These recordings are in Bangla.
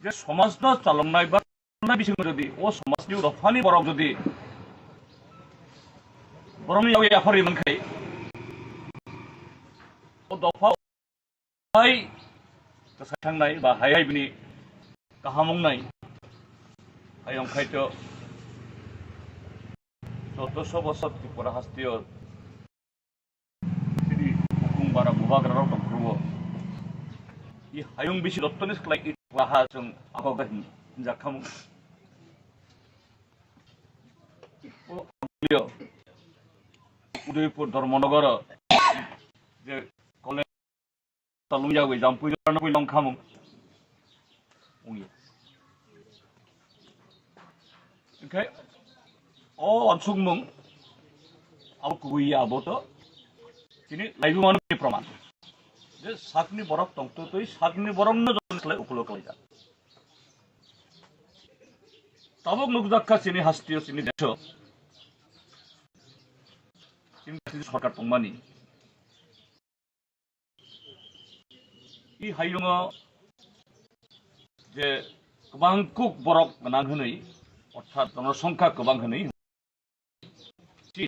যে সমাজটা চালনায় বা বিষয় যদি ও সমাজनि দফानि বরক যদি বরং আফারি मोनखाय ও দফা हाय थांनाय बा हाय बिनि गाहामंनाय हाय अंखायथ 1400 বছর त्रिपुरा हास्तिय सिरि हुकुम बारा बुबाग्रा राव दंखुबो इ हायुं बिसि दत्तनि स्लाय राहा जों आगाव जाखाम उदयपुर धर्मनगर जे college talungjawi jampu jana pui long khamung ungi okay o ansungmung au kuya boto sini laibu manu praman je sakni borok tongto toi sakni borong no jonslai ukulok laija tabok nukjakka sini hastiyo sini desho sini sarkar Thuimani 이 하이용어 제 고방국 보록 난흔의 어차 정성카 고방흔의 진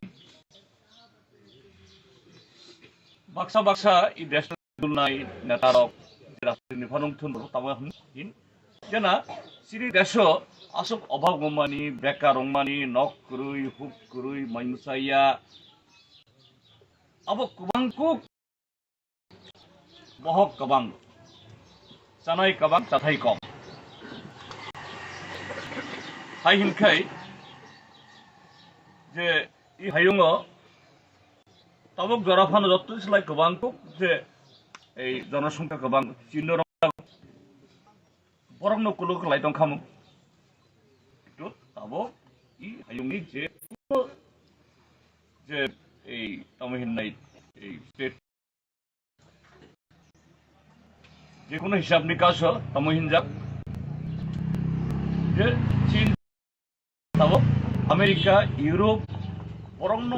박사 이 대스들나이 나타록 라스니 파농톤으로 따마흔 제나 시리 대서 아속 어바고마니 베카롱마니 넉그루이 훅그루이 마임사이야 아버 고방국 बहक गोबां जानाय गोबां जाथाय खम हाय हिनखाय जे इ हायुङो ताबक जराफानो जत्तसिलाय गोबांखौ जे এই জনসংখ্যা गोबां चिन्ह बरंनो कुलुक लाइदं खामु तो ताबक इ हायुंनि जे এই तमहिननाय এই स्टेट যেকোনো হিসাব নিকাশ তমহিনজাক যে চীন তাবক আমেরিকা ইউরোপ বরংন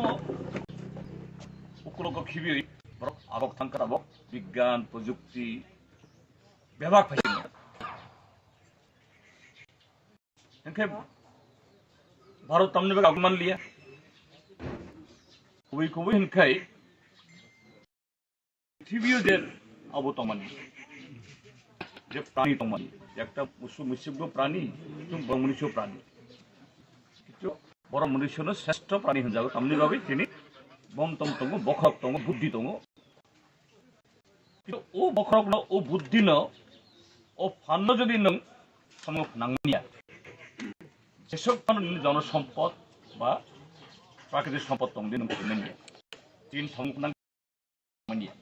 উকুলক খিবি বরক আবক থাঙ্কার আবক বিজ্ঞান প্রযুক্তি বিভাগ ফাইছে এনকে ভারত তামনে বেগ আগমান লিয়া কুবই হিনখাই পৃথিবীও যে অবতমানি যে প্রাণী তমানি একটা পশু মিশ্রিত প্রাণী এবং মনুষ্য প্রাণী কিন্তু বড় মনুষ্যর শ্রেষ্ঠ প্রাণী হয়ে যাবে তেমনি ভাবে তিনি বমতম তঙ্গ বখরক তঙ্গ বুদ্ধি তঙ্গ কিন্তু ও বখরক ন ও বুদ্ধি ন ও ফান্ন যদি নং সমক নাংনিয়া যেসব জনসম্পদ বা প্রাকৃতিক সম্পদ তঙ্গ দিন নাংনিয়া তিন সমক নাংনিয়া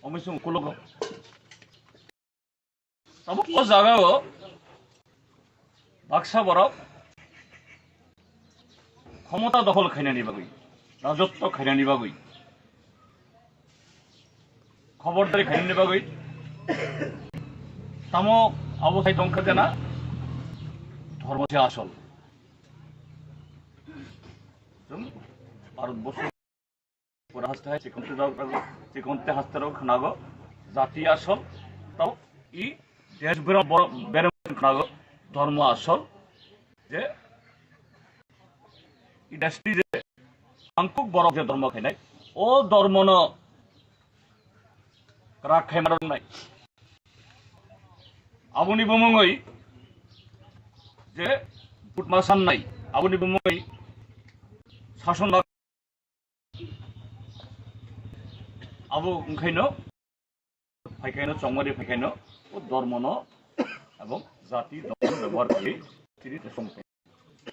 অবশ্য উকুলক তাবক ও জায়গাও বাক্সা বরক ক্ষমতা দখল খাইনানি বাগৈ রাজত্ব খাইনানি বাগৈ খবরদারি খাইনানি বাগৈ তামক অবস্থায় দংখা জানা ধর্মছে আসল ভারতবর্ষ হাসতে হয় চিকনতে হাসতে খানাগো জাতি আসল তাও ই দেশ বের খানাগো ধর্ম আসল যে ই দেশটি যে আংকুক বরক যে ধর্ম খাইনাই ও ধর্ম ন রাগ খাই মারন নাই আবনি বমঙ্গই যে বুটমা সান্নাই আবনি বমঙ্গই শাসন আবো ओंखायनो फायखायनो चंमारि फायखायनो ও ধর্ম ন এবং জাতি ধর্ম ব্যবহার করে তিনি সংখ্যা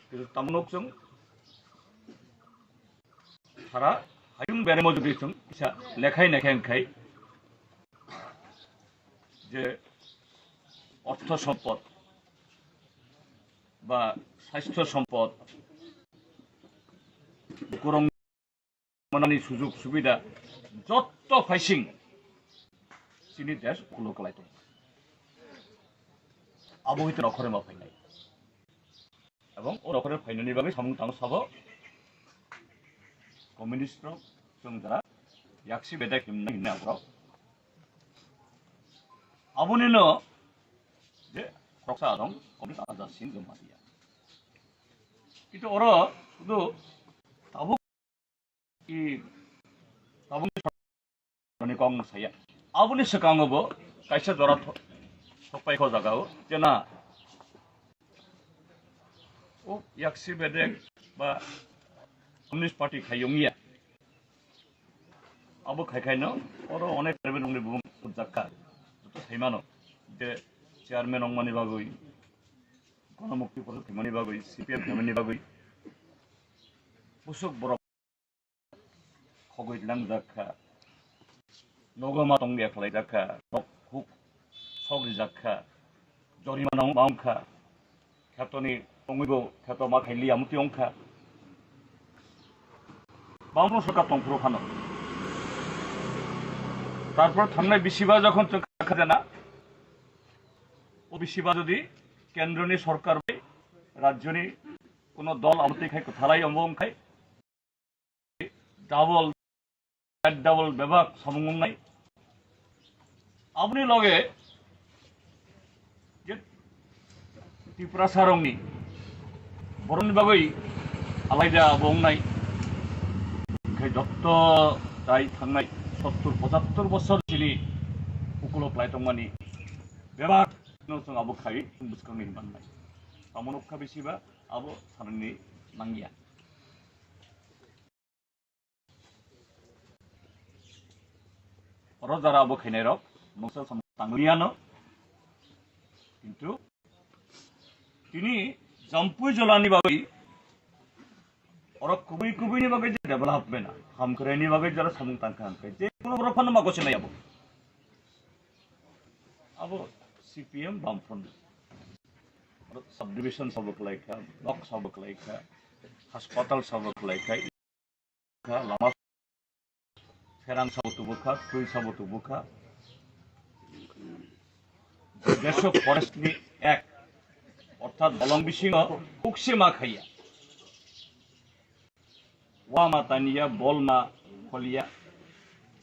কিন্তু তামনকজों সারা হায়ুং বেরেমো যদি जों ইসা লেখাই নেখাই যে অর্থ সম্পদ বা স্বাস্থ্য সম্পদ গরং মানানি সুযোগ সুবিধা যত ফাইসিং চিনি দেশ কুলকলাই দं আবহিত নখরে मा फायनाय এবং ও নখরে फायनायनि बागै सामुं तां साबो कम्युनिस्ट जों जारा याक्सि बेदा हिमना हिमना आग्राव 아버님은 이제 Koksa Adong 거기 Rajasing Jamatia. itu orang itu tabuk tabuk ini kong saya. Abuni sekarang apa? Kaisa dorat sopai kau jaga jena. Oh, yaksi bedek ba Komunis Party kayungnya. Abu kai no, orang onek terben ongli bung pujaka. Itu Thuimani. Dia chairman ongmani bagui. Koknarukha por Thuimani bagui, CPIM Thuimani bagui. Pusuk borok khogoi lang jakha. Nogama tongge khlai jakha. Huk sogri jakha. Jorimana maungkha. Khatoni tongwibo khato ma khaili amuti ongkha. বামফ্রন্ট সরকার তংপুরো খানো তারপর থামনায় বিশিবা যখন রাখা যায় না ও বিশিবা যদি কেন্দ্রনি সরকার রাজ্যনি কোনো দল আমতে খাই থালাই অম্বম খাই ডাবল বিভাগ সমঙ্গম নাই আপনি লগে যে ত্রিপুরা সারংনি বরণ বাগৈ আলাইদা বং নাই যত তাই থানায় 70-75 বছর যিনি উকুলক লাইটংমানি বেবাক নসং আবো খাই বুসকাংনি বাননাই আমনখা বেশিবা আবো সাননি নাঙ্গিয়া রজারা আবো খাইনাই রক নসা সাম তাংলিয়ানো কিন্তু তিনি Jampui জলানি বাবই orang kubui ni bagai jadi development na, ham kerani bagai jadi samung tangkan kai. Jadi kono berapa nama kau cina ya bu? Abu CPIM Bamfon, subdivision sabuk laika, blok sabuk laika, hospital sabuk laika, lama, ferang sabuk tubuka, kui sabuk tubuka, deso forest ni ek, orthat bolong bisingo, kukse makaya. Wama tania, bolma, kolia,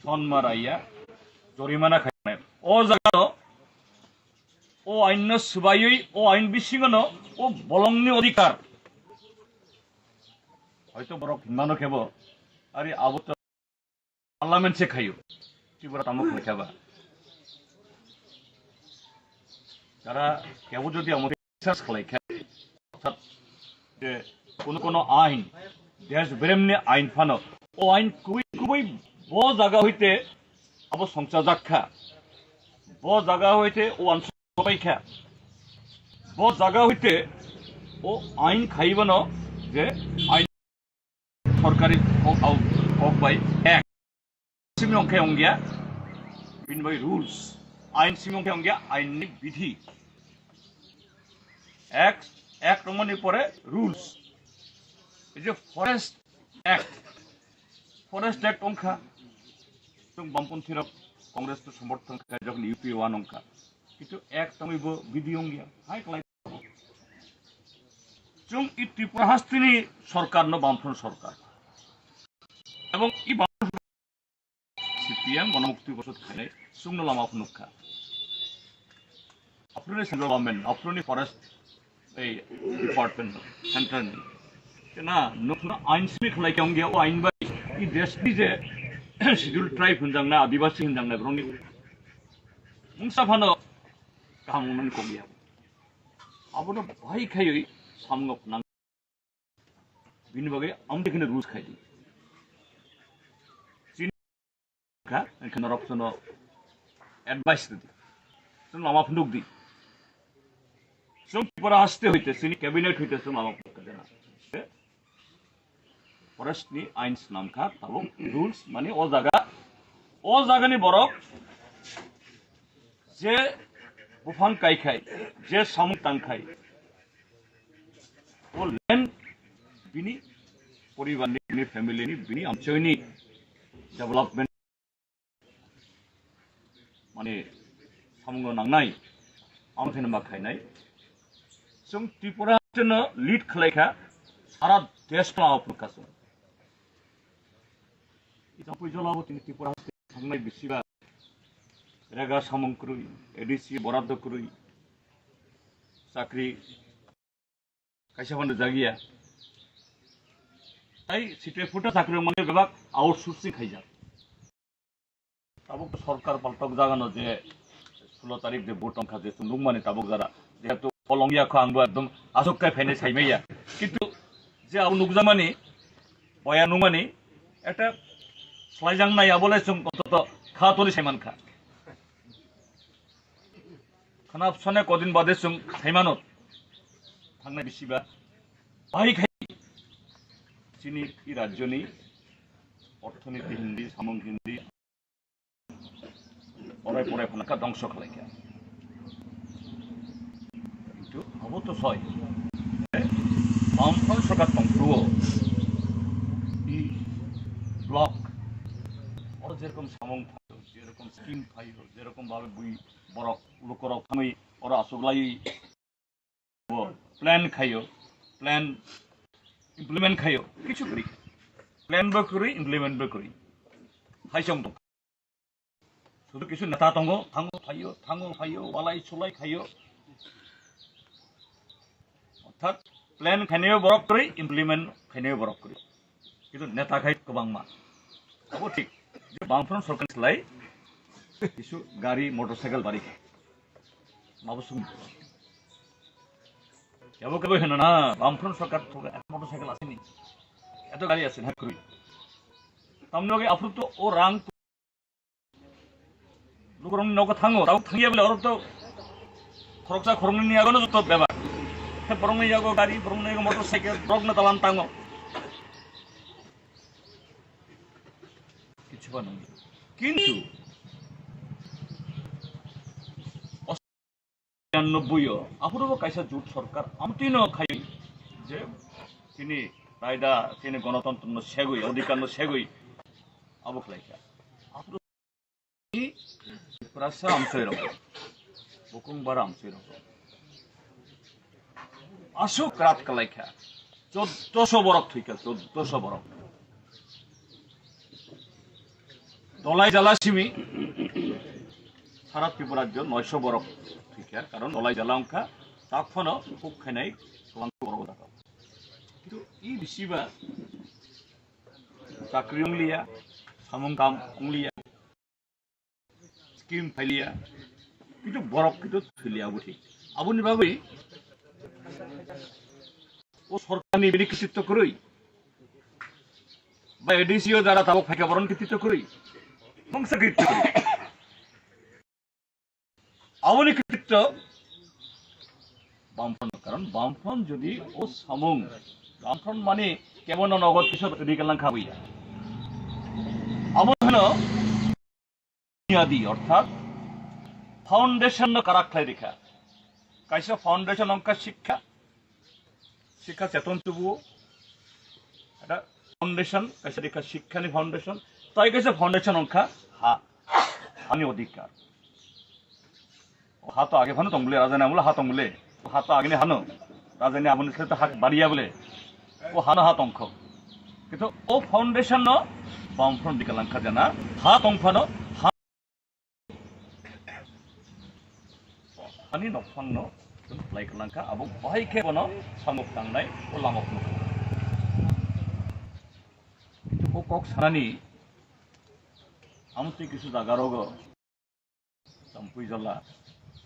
sonma raya, jorimana khaine. O jaga o ain subayoi, o ain bisingono, o bolongni odhikar. হয়তো বড় ভিন্ন খেব আরে আবত পার্লামেন্ট সে খাইও ত্রিপুরা তামুক খাবা যারা কেউ যদি আমাদের বিশ্বাস খাই অর্থাৎ যে কোন আইন দেশ বেরেমনে আইন ফানো ও আইন কুবই ব জায়গা হইতে আব সংসার জাখা ব জায়গা হইতে ও অঞ্চল সবাইখা ব জায়গা হইতে ও আইন খাইবন যে আইন সরকারি কক বাই এক সিমি অংখায় অঙ্গিয়া বিন বাই রুলস আইন সিমি অংখায় অঙ্গিয়া আইননি বিধি এক রমণী পরে রুলস এই যে ফরেস্ট অ্যাক্ট অংখা जों বামপন্থী কংগ্রেস তো সমর্থন খায় যখন ইউপি ওয়ান অংখা কিন্তু এক তমিব বিধি অঙ্গিয়া হাই ক্লাই जों ই ত্রিপুরা হাস্তিনি সরকার ন বামফ্রন্ট সরকার এবং ই সিপিএম গণমুক্তি পরিষদ খাই সুংন লামা ফুনুখা আপনি সেন্ট্রাল গভর্নমেন্ট আপনি ফরেস্ট এই ডিপার্টমেন্ট সেন্ট্রাল না নতুন আইন সিমি খাই অঙ্গিয়া ও আইন বাই ই দেশনি যে শিডিউল ট্রাইব होनजांना आदिवासी होनजांना ब्रंनि मुंसाफानो गाहाममोन कगिया आबोनो भाई खायै सामगप नां बिनि बागै आमदेखिनो रुल्स खायदि का एखन रक्सनो एडवाइस दि जों लामा फुन्दुक दि जों त्रिपुरा हास्ते हइते सिनि कैबिनेट हइते जों लामा फुन्दुक देना फरेस्ट नि आइन्स नामखा ताबो रुल्स माने ओ जागानि बरक जे बुफां कायखाय जे सामुक तांखाय ओ लैंड बिनि परिवारनि बिनि फैमिलिनि बिनि आमचयनि डेवलपमेंट माने सामुंग नांनाय आमथेन बाखायनाय जों त्रिपुरा जोंनो लीड खालायखा सारा देश फ्लावफोरखासो इजापुइ जलाबो त्रिपुरा थांनाय बिसिबा রেগা সামংক্রুই এডিসি বরাদ্দ করুই চাকরি কাইসা ফান্ডে জাগিয়া তাই সিটে ফুটা চাকরি মানে বিভাগ আউটসোর্সিং খাই যা তাবক সরকার পাল্টক জাগানো যে 16 তারিখ যে ভোট সংখ্যা যে নুংমানি তাবক যারা যেহেতু কলঙ্গিয়া খো আংবো একদম আসক্কায় ফেনে সাইমাইয়া কিন্তু যে আবু নুকজামানি বয়া নুমানি একটা স্লাইজাং নাই আবলে जों অন্তত খাতলি সাইমান খা খানা ফসনে কদিন বাদে जों সাইমানত थांनाय बिसिबा बाहाय खाय चिनि इ राज्यनि अर्थनीति हिंदी सामं हिंदी पराय पराय फानका ध्वंस खालायखा किन्तु आबो तो सय बामफ्रन सरकार दंफुओ इ ब्लक और जेरकम सामं थायो जेरकम स्कीम थायो जेरकम भाबे बुई बरक लोकरक थामै और आसुगलाई प्लान खायो प्लान इमप्लिमेंट खायो किछु करी प्लान बो करी इमप्लिमेंट बो करी हाइसं दं शुधु किछु नेता दंगो थांगो खायो वालाई सुलाई खायो अर्थात प्लान खानायाव बरक करी इमप्लिमेंट खानायाव बरक करी किन्तु नेता खाय गोबां मा अब ठीक जे बामफ्रन सरकार सलाय किछु गाड़ी मोटरसाइकेल बारि माबुसुं কেবল কেবল হেন না বামফ্রন্ট সরকার মোটরসাইকেল আসেনি এত গাড়ি আছে হ্যাঁ করি তামনগে আফরু তো ও রাং লুকরং নক থাঙ্গো তাও থাঙ্গিয়া বলে অর তো খরকসা খরংনি আগনো যত ব্যবহার হে বরংনি আগো গাড়ি বরংনি আগো মোটরসাইকেল ব্রগনা তালান তাঙ্গো কিছু বানো কিন্তু 90 আফুরবো কাইসা জোট সরকার আমতিনো খাই যে তিনি রায়দা তিনি গণতন্ত্র সেগুই অধিকার সেগুই আবক লাইকা আফুর ই প্রাসা আমসই রক বকুংবার আমসই রক আশুক রাত কালাইকা 1400 বরক থইকা 1400 বরক দলাই জালাসিমি সারা ত্রিপুরা রাজ্য 900 বরক कारण नलाई जला अंखा ताकफानो खुब खानाय गोबां बरग दाखा किन्तु इ बिसिबा चाकरि अंलिया सामं काम अंलिया स्कीम फाइलिया किन्तु बरक किन्तु थलिया बुथि आबुनि बाबै ओ सरकारनि बिनि कृतित्व करै बा एडिसिओ जारा ताबक फाइका बरन कृतित्व करै मंसा कृतित्व करै आबुनि कृतित्व बामफ्रन कारण बामफ्रन যদি ও সামং বামফ্রন মানে কেবল নগদ কিছু রিকালাং খাবই আমন বুনিয়াদি অর্থাৎ ফাউন্ডেশন কারাকলাই রেখা কাইসা ফাউন্ডেশন অঙ্কা শিক্ষা শিক্ষা চেতন তবুও এটা ফাউন্ডেশন কাইসা রেখা শিক্ষানি ফাউন্ডেশন তাই কাইসা ফাউন্ডেশন অঙ্কা হানি অধিকার हाथ आगे फानो तंगले राजा ने हाथ तंगले हाथ आगे ने हानो राजा ने आबुनि खेलते हाथ बारिया बोले ओ हानो हाथ अंख किन्तु ओ फाउंडेशन न बामफ्रन दिकालांखा जाना हाथ अंफानो हानि नफानो लाइकालांखा आबो बाहाय खेबनो सामुक तांनाय ओ लामक किन्तु ओ कक सानानि आमति किसु जागारगो तंपुई जला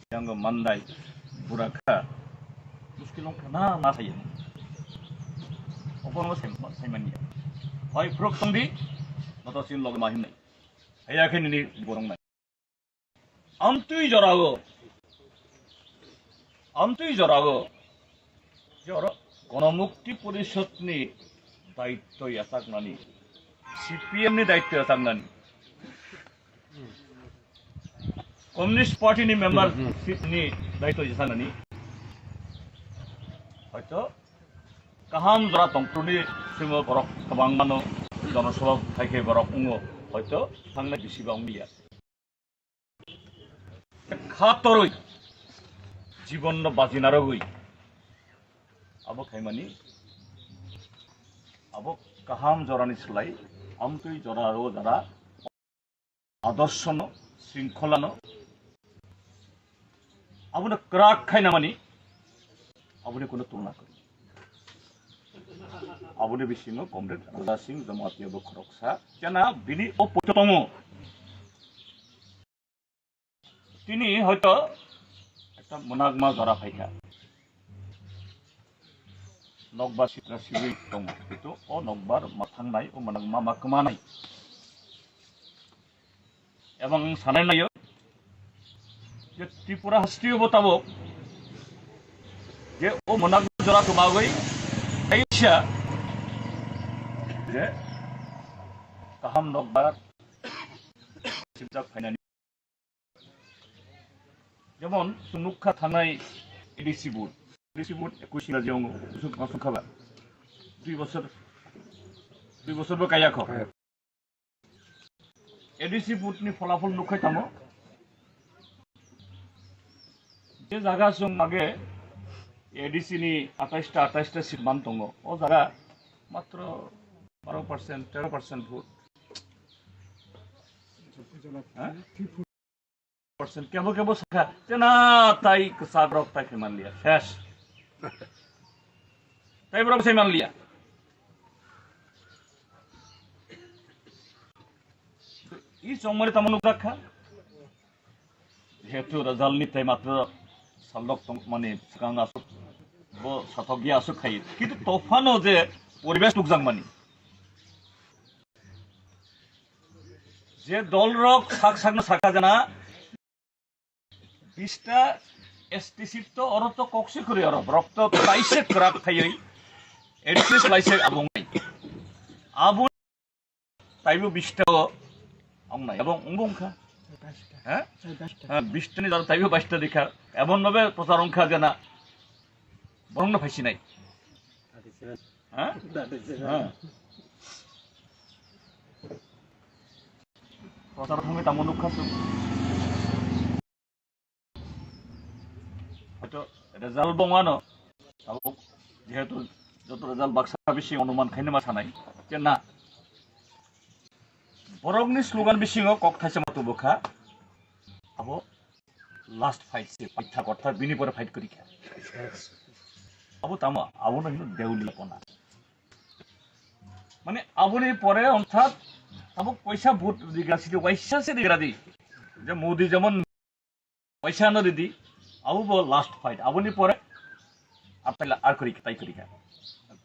yang mandai buraka muskilong kana na sayo opon mo saimania hoy frok tongdi noto sin log mahim nai aya khe ni borong nai amtui jorago joro গণমুক্তি পরিষদ ni daitto yasak nani CPIM ni daitto yasak nani communist party नि मेम्बर नि दायित्व जानानि हयतो काहाम जरा तंत्रनि सिमो बरक गोबां मानो जनसभा थाइखे बरक उङो हयतो थांनाय बिसिबा उंलिया खातरय जीवन बाजिनारगै आबो खायमानि आबो काहाम जरानि सोलाय आमतुय जरारो जरा आदर्शनो शृंखलानो abone kerak khaina mani abone kono tulna kori abone bisingo comrade Rajasing Jamatia Koknarukha jana bini opottomo তিনি হয়তো একটা মনাগমা জরা ফাইকা নকবা সিত্রা সিবি দङ কিন্তু অ নকবার মাথাंनाय ও মনাগমা মাকমাनाय এবং সানাय नायो যে ত্রিপুরা হাস্ট্রীয় বতাবক যে ও মনাগমা জরা কমাগৈ আইসা যে কাহাম নকবার সিবজাক ফাইনানি যেমন নুখা থানায় এডিসি বোর্ড 21 ইংরাজি অঙ্গ মাসুম খাবা 2 বছরবো কায়াখ এডিসি বোর্ডনি ফলাফল নুখাই তামো যে জায়গা जों আগে এডিসি নি 28টা সিট মান দङ ও জায়গা মাত্র 12% 13% ভোট কেবল কেবল শাখা চেনা তাই সাবরক তাই মান লিয়া শেষ তাই বরং সেই মান লিয়া ই সমরে তামন রাখা যেহেতু রেজাল্ট নিতে মাত্র সালক মানে সিগাং আসুক ব সাথগিয়া আসুক খাই কিন্তু তফানো যে পরিবেশ টুকজাং মানি যে দল রক সাক সাকনো সাকা জানা 20টা এসটি সিট তো অরত কক্সে করে অরব রক্ত তাইসে ক্রাক থাই এডিসিস লাইসে আবং আবু তাইবো 20টা অংনাই এবং অংবংখা হ্যাঁ 20টা নি যারা তাইবো 22টা দেখা এমন ভাবে প্রচারংখা জানা বরং না ফাইসি নাই হ্যাঁ প্রচার সঙ্গে তামন খাসু হয়তো রেজাল্ট বঙানো যেহেতু যত রেজাল্ট বাক্সা বেশি অনুমান খাইনে মা সানাই যে না বরংনি স্লোগান বিশিङाव কক थाइसे मातो बोखा আবো লাস্ট ফাইট সে পাইথা কথা বিনি পরে ফাইট করি খা আবো তামা আবো না দেউলি পনা মানে আবুনি পরে অর্থাৎ আবো পয়সা ভোট দিগ্রাসি পয়সা সে দিগ্রাদি যে মোদি যেমন পয়সা না দিদি আবু বল লাস্ট ফাইট আবুনি পরে আপেল আর করি তাই করি খা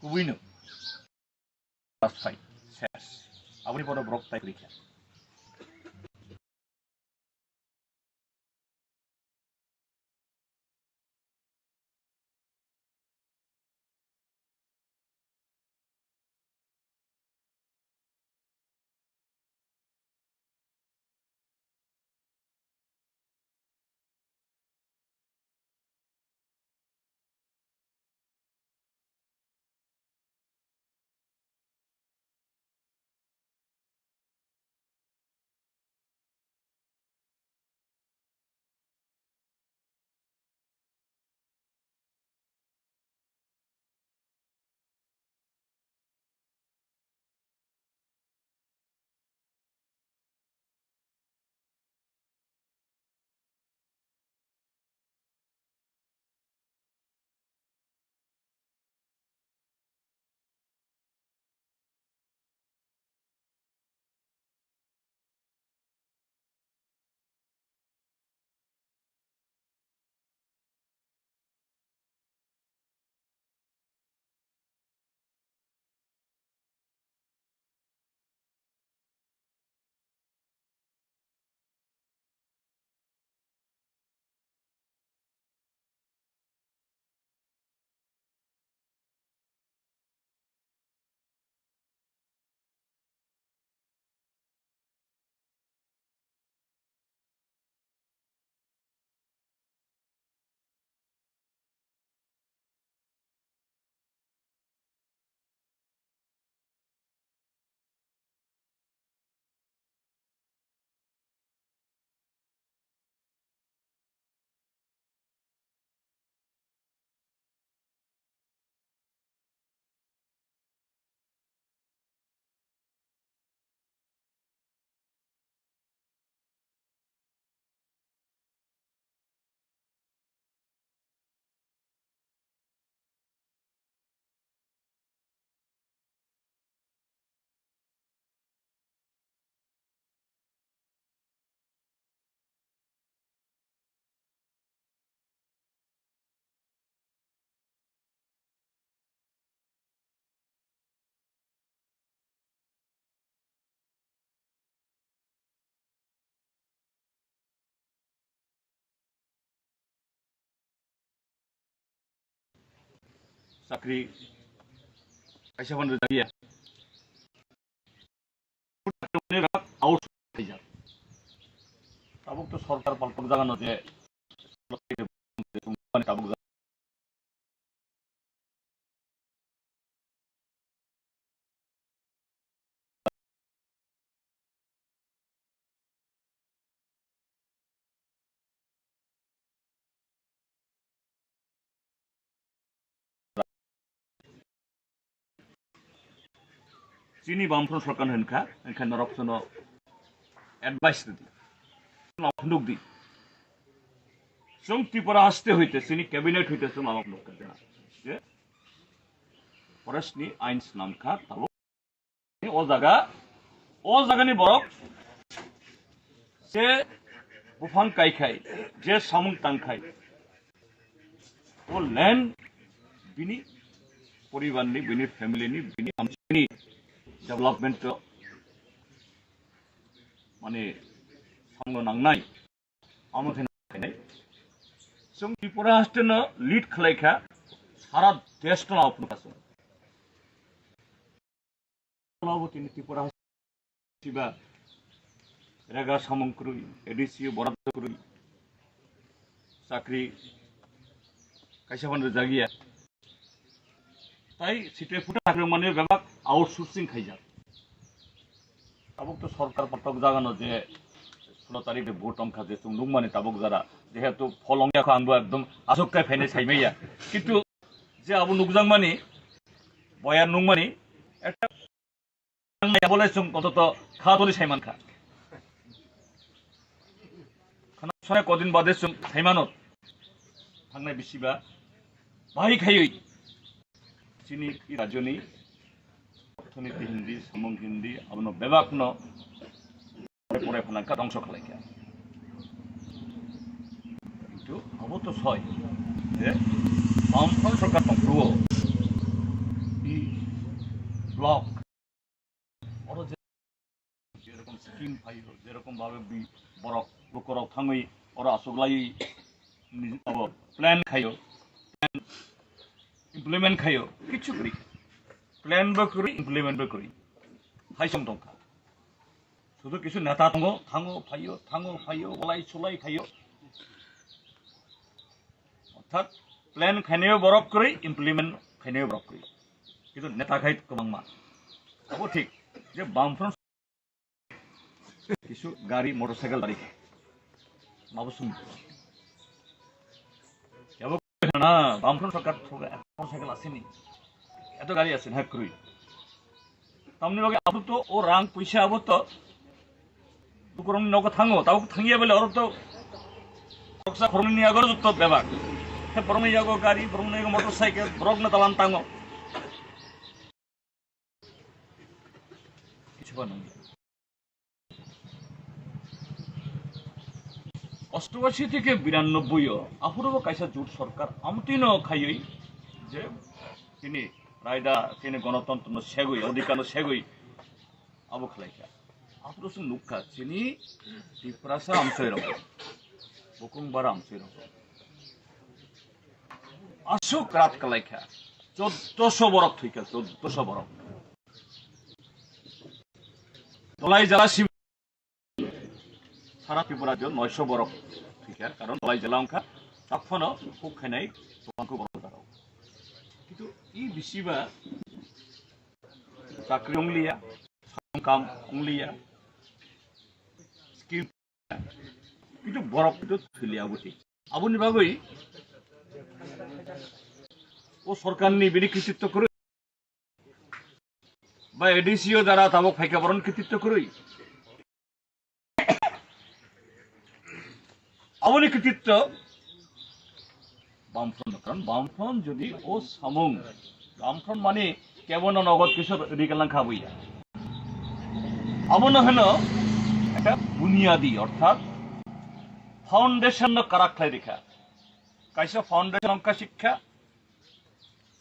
কুবিনো লাস্ট ফাইট শেষ আবুনি পরে ব্রক তাই করি খা চাকরি কাইসা ফান্ডে জাগিয়া আউট হয়ে যাক তাবুক তো সরকার পাল্টক জাগানো যে তাবুক Sini bamfron sorkan henka enkan norok sono advice di noknduk di song TRIPURA haste hoite sini cabinet hoite song amok nok kate na je porasni ains nam kha tabo o jaga ni borok se bufang kai khai je samung tang khai o land bini poribar ni bini family ni bini amni development माने सामनो नांनाय आमोथे नांनाय जों त्रिपुरा हास्टेनो लीड खालायखा सारा देशनो आपनकासो लाबोतिनि त्रिपुरा हास्टिबा रेगा सामंक्रुइ एडिसि बराद्द करुइ चाकरी काइसा फान्डे जागिया তাই সিটে ফুটা থাকলে মানে ব্যাপার আউটসোর্সিং খাই যাবে তাবুক তো সরকার পটক জাগানো যে 16 তারিখে ভোট অঙ্কা যে তুমলুং মানে তাবুক যারা যেহেতু ফলংয়াখো আনবো একদম আসকায় ফাইনে সাইমাইয়া কিন্তু যে আবু নুকজাং মানে বয়ার নুং মানে একটা বলে অন্তত খাওয়াতলি সাইমান খা খানা কদিন বাদে সাইমানত থাংনায় বেশিবা ভাই খাইই Sini rajoni orthoনীতি Hindi samung hindi abno bebakno pore phanaka dongso khalaikia কিন্তু abo to soy je bamfron sarkar tongruo i block oro je jerokom scheme phailo jerokom bhabe borok bokorok thangoi oro asoglai abo plan khayo implement খাইও কিছু করি প্ল্যান বা করি ইমপ্লিমেন্ট বা করি হাইসং টঙ্কা শুধু কিছু নেতা থাঙো ফাইও বলাই চলাই খাইও অর্থাৎ প্ল্যান খাইনেও বরফ করি ইমপ্লিমেন্ট খাইনেও বরফ করি কিন্তু নেতা খাই কমাংমা আবো ঠিক যে বামফ্রন্ট কিছু গাড়ি মোটরসাইকেল গাড়ি মাবসুম না বামফ্রন্ট সরকার মোটরসাইকেল আসেনি এত গাড়ি আছে হ্যাঁ করি তামনি বাকি আবু তো ও রাং পয়সা আবু তো দুকরম নৌকা থাঙো তাও থাঙিয়া বলে ওর তো রক্সা খরমি নিয়ে আগর যুক্ত ব্যাপার হ্যাঁ বরং যাগো গাড়ি বরং মোটরসাইকেল বরক না তালান তাঙো কিছু বানাই 88 থেকে 92 আফুরব কাইসা জোট সরকার আমতিনো খাইই যে তিনি রায়দা তিনি গণতন্ত্র সেগই অধিকার সেগই আবু খালাইকা আফুরস নুখা চিনি ত্রিপুরাসা আমসইরব বকুংবার আমসইরব আসুক রাত কালাইকা 1400 বরক থইকা 1400 বরক দলাই জেলা সারা ত্রিপুরা 900 বরক ঠিক আছে কারণ দলাই জেলা অংখা তখনও খুব খাইনাই তোমাকে বড় দাঁড়াও কিন্তু এই বেশিবা চাকরি অংলিয়া কাম অংলিয়া স্কিল কিন্তু বরক কিন্তু থলিয়া বুটি আবুনি বাগৈ ও সরকারনি বিনি কৃতিত্ব করে বা এডিসিও দ্বারা তাবক ফাইকা বরণ কৃতিত্ব করই আবনি কৃতিত্ব বামফ্রন্ট কারণ বামফ্রন্ট যদি ও সামুং বামফ্রন্ট মানে কেবল নগদ কিছু রিকালাং খাবইয়া আবন হেন একটা বুনিয়াদি অর্থাৎ ফাউন্ডেশন কারাক্তাই রেখা কাইসা ফাউন্ডেশন অঙ্কা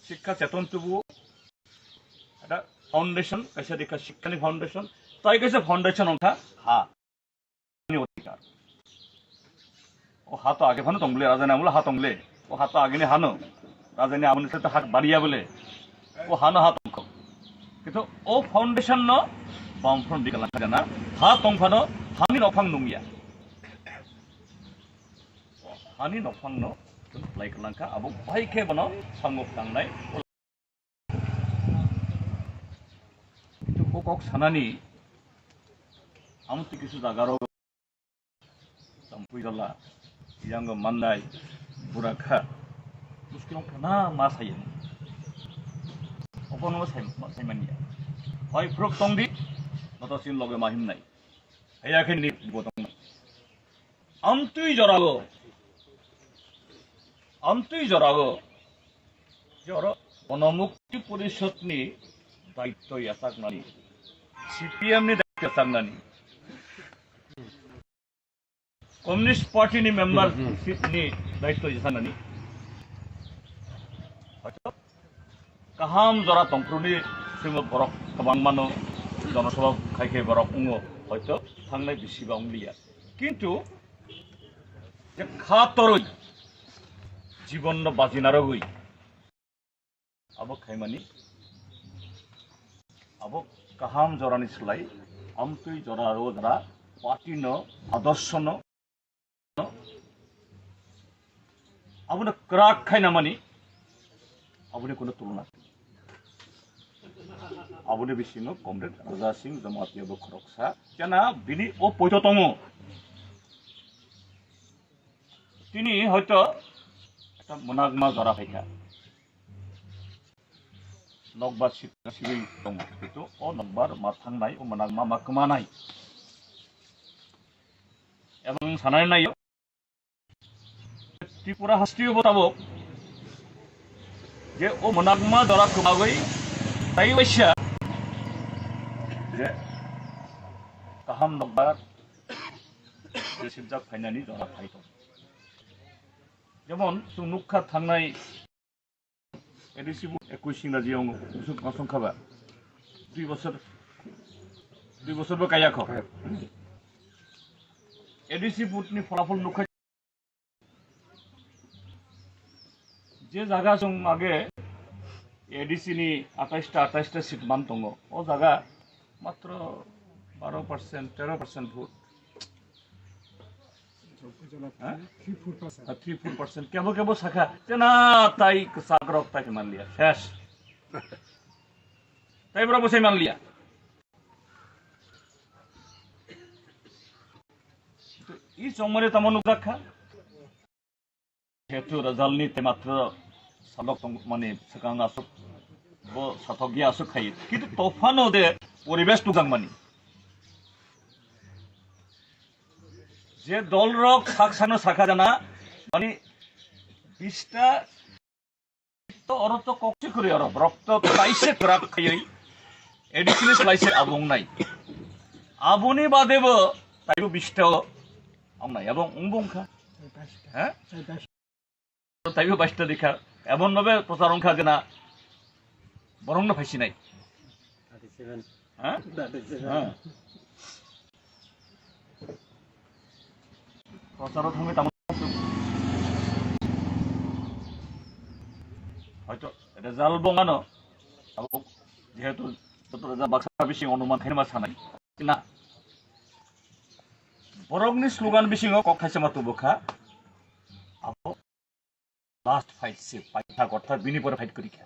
শিক্ষা চেতন তবু একটা ফাউন্ডেশন কাইসা রেখা শিক্ষানি ফাউন্ডেশন তাই কাইসা ফাউন্ডেশন অঙ্কা হা অধিকার ও হাতো আগে ফানো তংলে রাজা নামলে হাতংলে ও হাতো আগে নি হানো রাজধানী আমনের সাথে হাত বাড়িয়া বলে ও হানো হাত অঙ্ক কিন্তু ও ফাউন্ডেশন ন বামফ্রন্ট দিকে লাগা জানা হাত অঙ্কানো হানি নফাং নুমিয়া হানি নফাং ন like langka abo baike bano sangok tangnai itu kokok sanani amuti kisu jagaro sampui dala yang mandai buraka muskilong kana masayen okono saimania hoi prok tongdi notosin loge mahim nai ayakin ni botong amtui jorago আমতুই জরাগো জর গণমুক্তি পরিষদনি দায়িত্ব ইয়াসাকনানি CPIM ni দায়িত্ব সাংনানি communist party ni membership ni দায়িত্ব ইয়াসাকনানি হয়তো কাহাম জরা তংপ্রনি শ্রীমদ বরক কবাংমানো জনসভা খাইকে বরক উঙ্গো হয়তো থাংনাই বিসিবা উংলিয়া কিন্তু যে খাতরই জীবন বাজিনারগই আবো খাইমানি আবো কাহাম জরানি সলাই আমতুই জরারো দ্বারা পার্টি ন আদর্শ ন আবুনে ক্রাক খাইনা মানি আবুনে কোনো তুলনা আবুনে বিসিনো কমরেড রাজাসিং জামাতিয়া বখরকসা জানা বিনি ও পৈততম তিনি হয়তো monagma jara phaika nokbar sibi dong itu o nokbar mathangnai o monagma makmanai ebong sanai nai Tripura hastriyo botabok je o monagma jara kumagoi tai waisya je kaham nokbar sibjak phainani jara phaito যেমন সুনুক্ষা থানায় এডিসি 21 ইংরাজি সংখ্যাবা 2 বছর কাইয়াখ এডিসি বুটনি ফলাফল নুখা যে জায়গা जों আগে এডিসি নি 28টা সিট মান দङ ও জায়গা মাত্র 12% 13% ভোট 3-4% কেবল শাখা না তাই সাগরক তাকে মানলিয়া শেষ তাই বড় বসে মানলিয়া তো এই সমরে তেমন দেখা যেহেতু রেজাল্টনি মাত্র সালক মানে সেকাং আসুক ব সাথগিয়া আসুক খাই কিন্তু তফানো দে পরিবেশ টুকাং মানি যে দল রক সাকসানো শাখা জানা মানে 20টা তো অরত কক্সি করে অরব রক্ত তাইসে করাক খাই এডিসিনিস লাইসে আবং নাই আবনি বাদেব তাইবো 20টা আমনাই এবং উংবংখা হ্যাঁ তাইবো 22টা দেখা এমন ভাবে প্রচারংখা জানা বরং না ফাইসি নাই হ্যাঁ হ্যাঁ প্রচারও থামে তেমন হয়তো রেজাল্ট বঙানো যেহেতু রেজাল্ট বাক্সা বিশিং অনুমান খাইমা সানাই না বরংনি স্লোগান বিশিং কক খাইছে মাতু বখা আবো লাস্ট ফাইট সে পাইথা কথা বিনি পরে ফাইট করি খা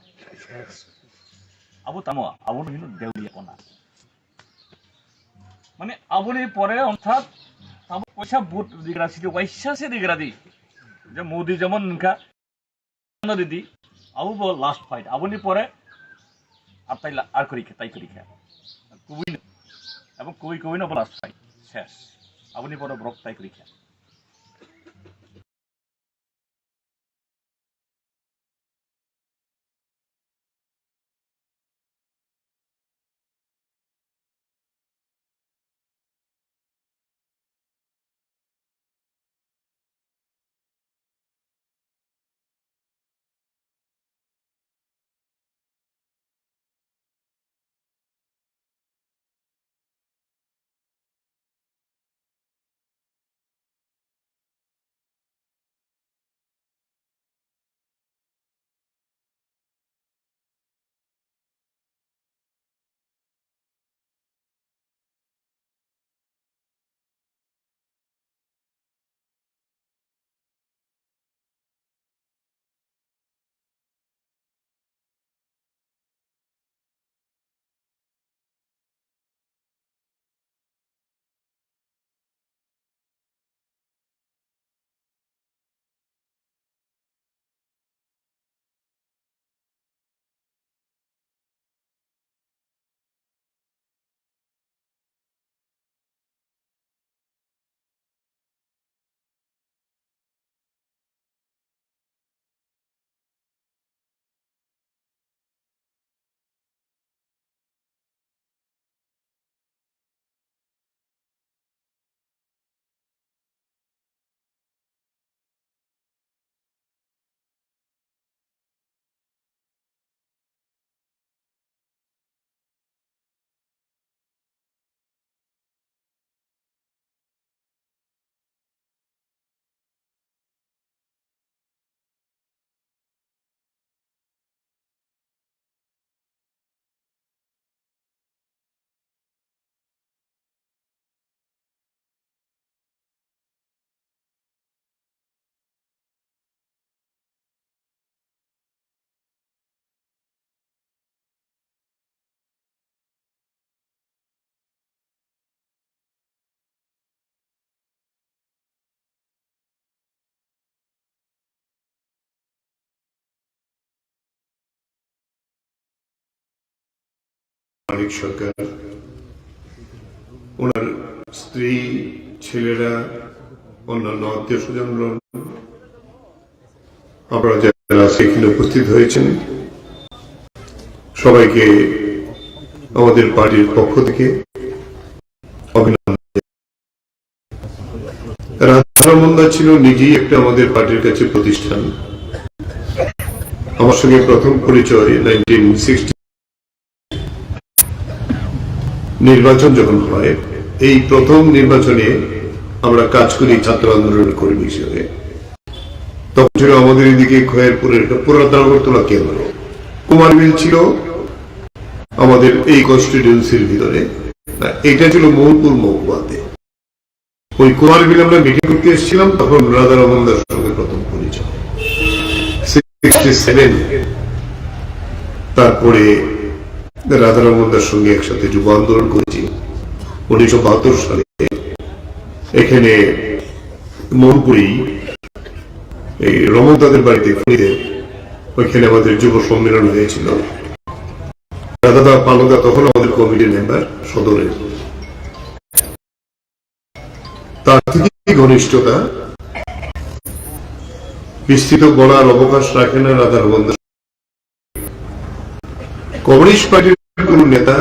আবো তামো আবো কিন্তু দেউলিয়া কোনা মানে আবনি পরে অর্থাৎ अब पैसा बुट दिगरा सिटी वैसा से दिगरा दी যে মোদি যেমন নকা দিদি আবু বল লাস্ট ফাইট আবনি পরে আর তাই আর করি তাই করি কুবই এবং কুবই না লাস্ট ফাইট শেষ আবনি পরে ব্রক তাই করি মানিক সরকার, ওনার স্ত্রী, ছেলেরা, অন্যান্য আত্মীয় স্বজন, আপনারা যারা সেখানে উপস্থিত হয়েছেন, সবাইকে আমাদের পার্টির পক্ষ থেকে অভিনন্দন। রাধারমন্দা ছিল নিজেই একটা আমাদের পার্টির কাছে প্রতিষ্ঠান। আমার সঙ্গে প্রথম পরিচয় 1960 নির্বাচন যখন হয়, এই প্রথম নির্বাচনে আমরা কাজ করি ছাত্র আন্দোলনের কর্মী হিসেবে। তখন ছিল আমাদের এদিকে খয়েরপুরের পুরাতন আগরতলা কেন্দ্র, কুমারবিল ছিল আমাদের এই কনস্টিটিউয়েন্সির ভিতরে, এটা ছিল মৌলপুর মহকুমাতে। ওই কুমারবিল আমরা মিটিং করতে এসেছিলাম, তখন রাধারমন্দার সঙ্গে প্রথম পরিচয় 67। তারপরে রাধারমন্দার সঙ্গে একসাথে যুব আন্দোলন করেছি 1972 সালে। এখানে মনপুরি এই রমনদাদের বাড়িতে ওইখানে আমাদের যুব সম্মেলন হয়েছিল। রাধাদা পালদা তখন আমাদের কমিটির মেম্বার সদরের। তার থেকে ঘনিষ্ঠতা বিস্তৃত বলার অবকাশ রাখে না রাধারমন্দা। কমিউনিস্ট পার্টির কোন নেতা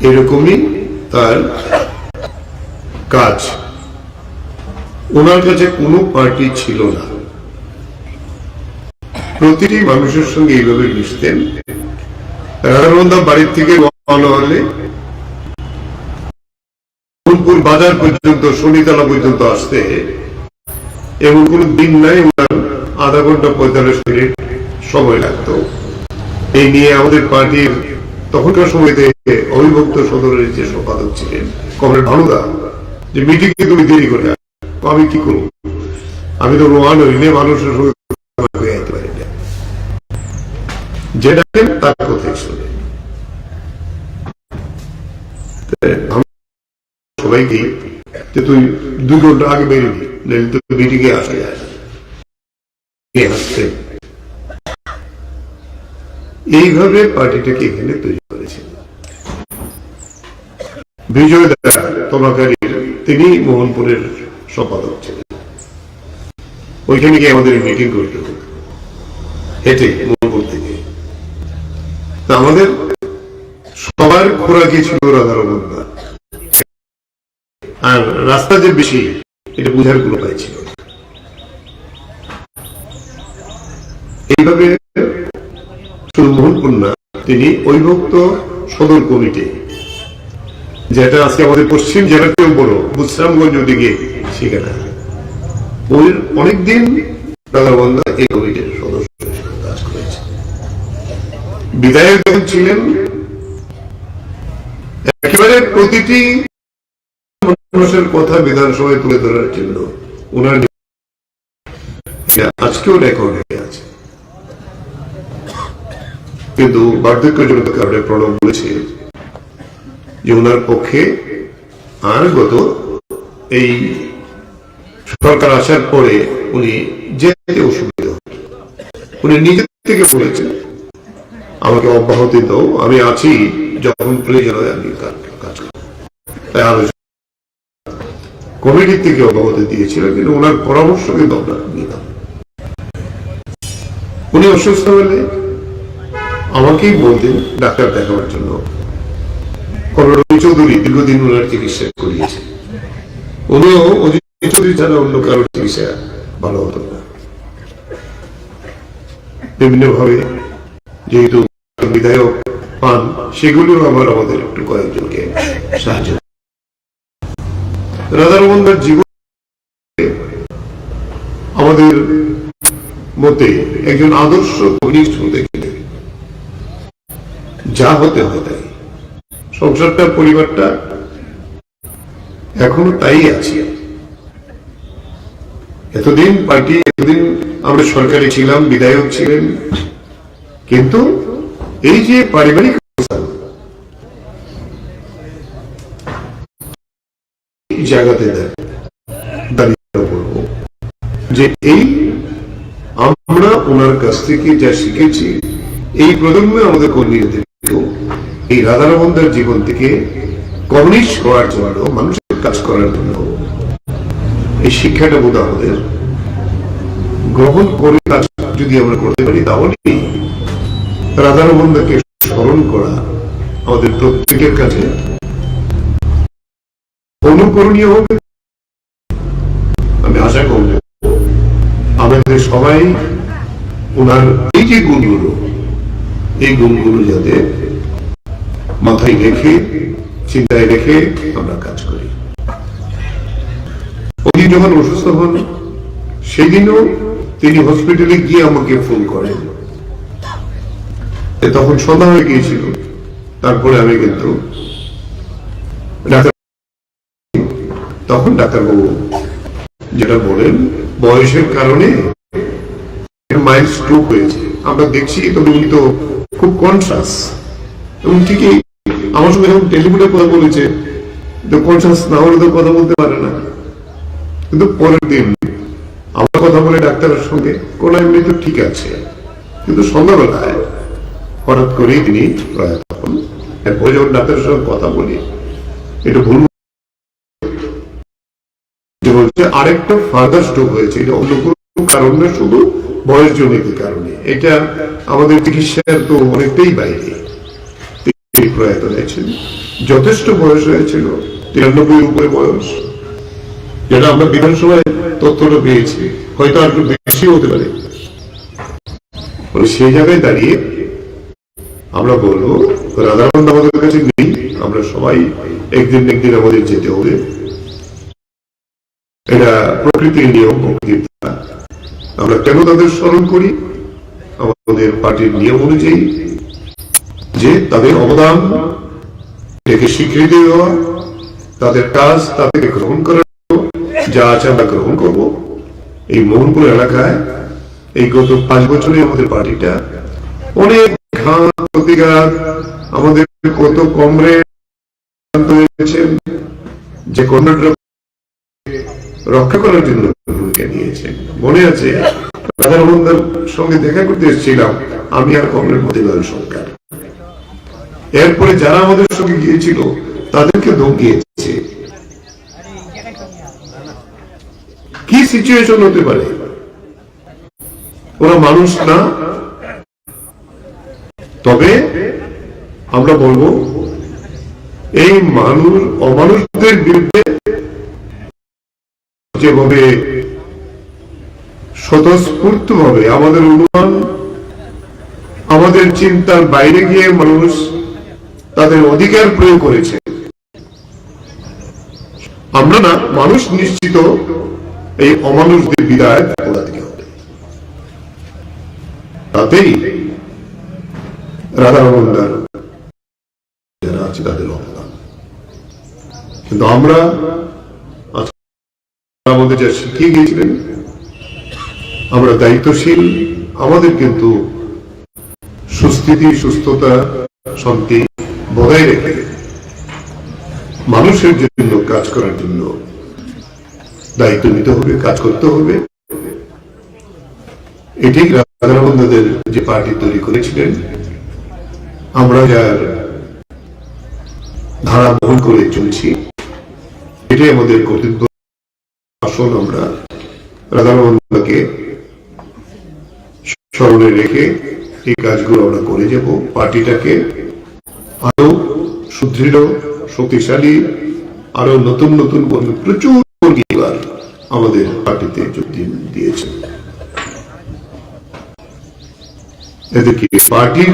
এরকমই তার কাজ, ওনার কাছে কোনো পার্টি ছিল না। প্রতিটি মানুষের সঙ্গে এইভাবে মিশতেন। রাধারমন্দা বাড়ির থেকে রওনা হলে মনপুর বাজার পর্যন্ত, শনিতলা পর্যন্ত আসতে এমন কোন দিন নাই ওনার আধা ঘন্টা 45 মিনিট সময় লাগতো। এই নিয়ে আমাদের পার্টির তখনকার সময়তে অবিভক্ত সদরের যে সম্পাদক ছিলেন কমরেড ভানুদা, যে মিটিং এ তুমি দেরি করে, আমি কি করবো, আমি তো রোহান হইলে মানুষের সঙ্গে পারি না, যে ডাকেন তার কথাই শুনে। সবাইকে যে তুই 2 ঘন্টা আগে বেরোবি, নাহলে তো মিটিং এ আসা যায় না। এইভাবে পার্টিটাকে এখানে তৈরি করেছে। বিজয় দা তমাকারীর, তিনি মোহনপুরের সম্পাদক ছিলেন। ওইখানে গিয়ে আমাদের মিটিং করতে হতো হেঁটে মোহনপুর থেকে। আমাদের সবার খোরাকি ছিল রাধারমন্দা, আর রাস্তা যে বেশি এটা বুঝার কোনো উপায় ছিল। এইভাবে শুধু মোহনপুর না, তিনি অবিভক্ত সদর কমিটি, যেটা আজকে আমাদের পশ্চিম জেলাতেও বড়, বুসরামগঞ্জ ওদিকে, সেখানে ওই অনেকদিন রাধারমন্দা এই কমিটির সদস্য হিসেবে কাজ করেছে। বিধায়ক যখন ছিলেন, একেবারে প্রতিটি মানুষের কথা বিধানসভায় তুলে ধরার জন্য ওনার আজকেও রেকর্ড হয়ে আছে। কিন্তু বার্ধক্যজনিত কারণে প্রণব বলেছে যে ওনার পক্ষে আর গত এই সরকার আসার পরে উনি যেতে অসুবিধা হবে। উনি নিজে থেকে বলেছেন আমাকে অব্যাহতি দাও, আমি আছি, যখন প্রয়োজন হয় আমি কাজ করব। তাই আলোচনা কমিটির থেকে অব্যাহতি দিয়েছিল, কিন্তু ওনার পরামর্শ কিন্তু আমরা নিতাম। উনি অসুস্থ হলে আমাকেই বলতেন ডাক্তার দেখাবার জন্য। চৌধুরী দীর্ঘদিন ওনার চিকিৎসা করিয়েছে, উনিও চৌধুরী ছাড়া অন্য কারোর চিকিৎসা ভালো হতো না। বিভিন্ন ভাবে যেহেতু বিধায়ক পান, সেগুলিও আবার আমাদের একটু কয়েকজনকে সাহায্য। রাধারমন্দার জীবন আমাদের মতে একজন আদর্শ কমিউনিস্ট হতে গেলে যা হতে হয় তাই। সংসারটা, পরিবারটা এখনো তাই আছে। এতদিন পার্টি, এতদিন আমরা সরকারে ছিলাম, বিধায়ক ছিলেন, কিন্তু এই যে পারিবারিক জায়গাতে দাঁড়িয়ে বলবো যে এই আমরা ওনার কাছ থেকে যা শিখেছি, এই প্রজন্মে আমাদের কর্মীদেরকেও এই রাধারমণদার জীবন থেকে কমিউনিস্ট হওয়ার জন্য, মানুষের কাজ করার জন্য এই শিক্ষাটা বোধ আমাদের গ্রহণ করে কাজ যদি আমরা করতে পারি, তাহলে রাধারমণদাকে স্মরণ করা আমাদের প্রত্যেকের কাছে অনুকরণীয় হবে। আমি আশা করব আমাদের সবাই ওনার এই যে গুণগুলো, এই গুণগুলো যাতে মাথায় রেখে, চিন্তায় রেখে আমরা কাজ করি। উনি যখন অসুস্থ হন, সেদিনও তিনি হসপিটালে গিয়ে আমাকে ফোন করেন। তখন সন্ধ্যা হয়ে গিয়েছিল। তারপরে আমি কিন্তু তখন ডাক্তারবাবু যেটা বলেন, বয়সের কারণে মাইল্ড স্ট্রোক হয়েছে। আমরা দেখছি, তবে উনি তো খুব কনসাস, এবং ঠিকই আমার সঙ্গে যখন টেলিফোনে কথা বলেছে, কনসাস না হলে তো কথা বলতে পারে না। কিন্তু পরের দিন আমরা কথা বলে ডাক্তারের সঙ্গে, কোন এমনি তো ঠিক আছে, কিন্তু সন্ধ্যাবেলায় হঠাৎ করেই তিনি প্রয়াত হন। এরপরে যখন ডাক্তারের সঙ্গে কথা বলি, এটা ভুল বলছে আরেকটা ফার্দার স্ট্রোক হয়েছে। এটা অন্য কোনো কারণ না, শুধু বয়স জনিত কারণে। এটা আমাদের চিকিৎসার তো অনেকটাই বাইরে। তিনি প্রয়াত হয়েছেন, যথেষ্ট বয়স হয়েছিল, 93 উপরে বয়স, যেটা আমরা বিধানসভায় তথ্যটা পেয়েছি, হয়তো আর একটু বেশি হতে পারে। সেই জায়গায় দাঁড়িয়ে আমরা বলবো, রাধারমণ আমাদের কাছে নেই, আমরা সবাই একদিন একদিন আমাদের যেতে হবে। এটা প্রকৃতির নিয়ম, প্রকৃতির ধারা। আমরা কেন তাদের স্মরণ করি? আমাদের পার্টির নিয়ম অনুযায়ী, যে তাদের অবদান এটাকে স্বীকৃতি দেওয়া, তাদের কাজ তাদেরকে গ্রহণ করার, যা আছে আমরা গ্রহণ করবো। এই মোহনপুর এলাকায় এই গত 5 বছরে আমাদের পার্টিটা অনেক ঘাত প্রতিঘাত, আমাদের কত কমরেড হয়েছেন, যে কর্ণাটক রক্ষা করার জন্য ভূমিকা নিয়েছেন। মনে আছে, রাধারমণদার সঙ্গে দেখা করতে এসেছিলাম আমি আর কমরেড মতিলাল সরকার। এরপরে যারা আমাদের সঙ্গে গিয়েছিল তাদেরকে ধমকিয়েছে। কি সিচুয়েশন হতে পারে? ওরা মানুষ না। তবে আমরা বলবো, এই অমানুষদের বিরুদ্ধে যেভাবে স্বতঃস্ফূর্ত ভাবে আমাদের অনুমান, আমাদের চিন্তার বাইরে গিয়ে মানুষ তাদের অধিকার প্রয়োগ করেছে, আমরা না, মানুষ নিশ্চিত এই অমানুষদের বিদায় দিতে হবে। তাতেই রাধারমণদার যারা আছে তাদের অবদান। কিন্তু আমরা আমাদের যা শিখিয়ে গিয়েছিলেন, আমরা দায়িত্বশীল। আমাদের কিন্তু সুস্থিতি, সুস্থতা, শান্তি বজায় রেখে মানুষের জন্য কাজ করার জন্য দায়িত্ব নিতে হবে, কাজ করতে হবে। এটি রাধারমণদের যে পার্টি তৈরি করেছিলেন, আমরা যার ধারা বহন করে চলছি, এটাই আমাদের কর্তব্য। আসল আমরা রাধারমণকে স্মরণে রেখে এই কাজগুলো আমরা করে যাব। পার্টিটাকে আরো সুদৃঢ়, শক্তিশালী, আরো নতুন নতুন প্রচুর পরিবার আমাদের পার্টিতে যোগ দিয়েছে। এদেরকে পার্টির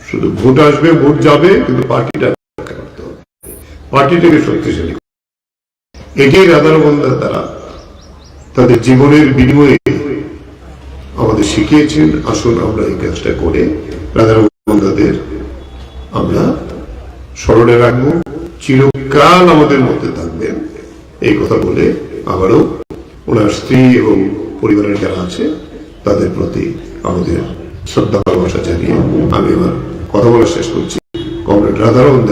শুধু ভোট আসবে, ভোট যাবে, কিন্তু পার্টিটা করতে হবে, পার্টিটাকে শক্তিশালী। এটাই রাধারমণদা তারা তাদের জীবনের বিনিময়ে আমাদের শিখিয়েছেন। আসুন আমরা এই কাজটা করে রাধারমণদের আমরা স্মরণে রাখবো, চিরকাল আমাদের মধ্যে থাকবেন, এই কথা বলে আবারও ওনার স্ত্রী এবং পরিবারের যারা আছে তাদের প্রতি আমাদের শ্রদ্ধা ভালোবাসা জানিয়ে আমি আমার কথা বলা শেষ করছি। কমরেড রাধারমণ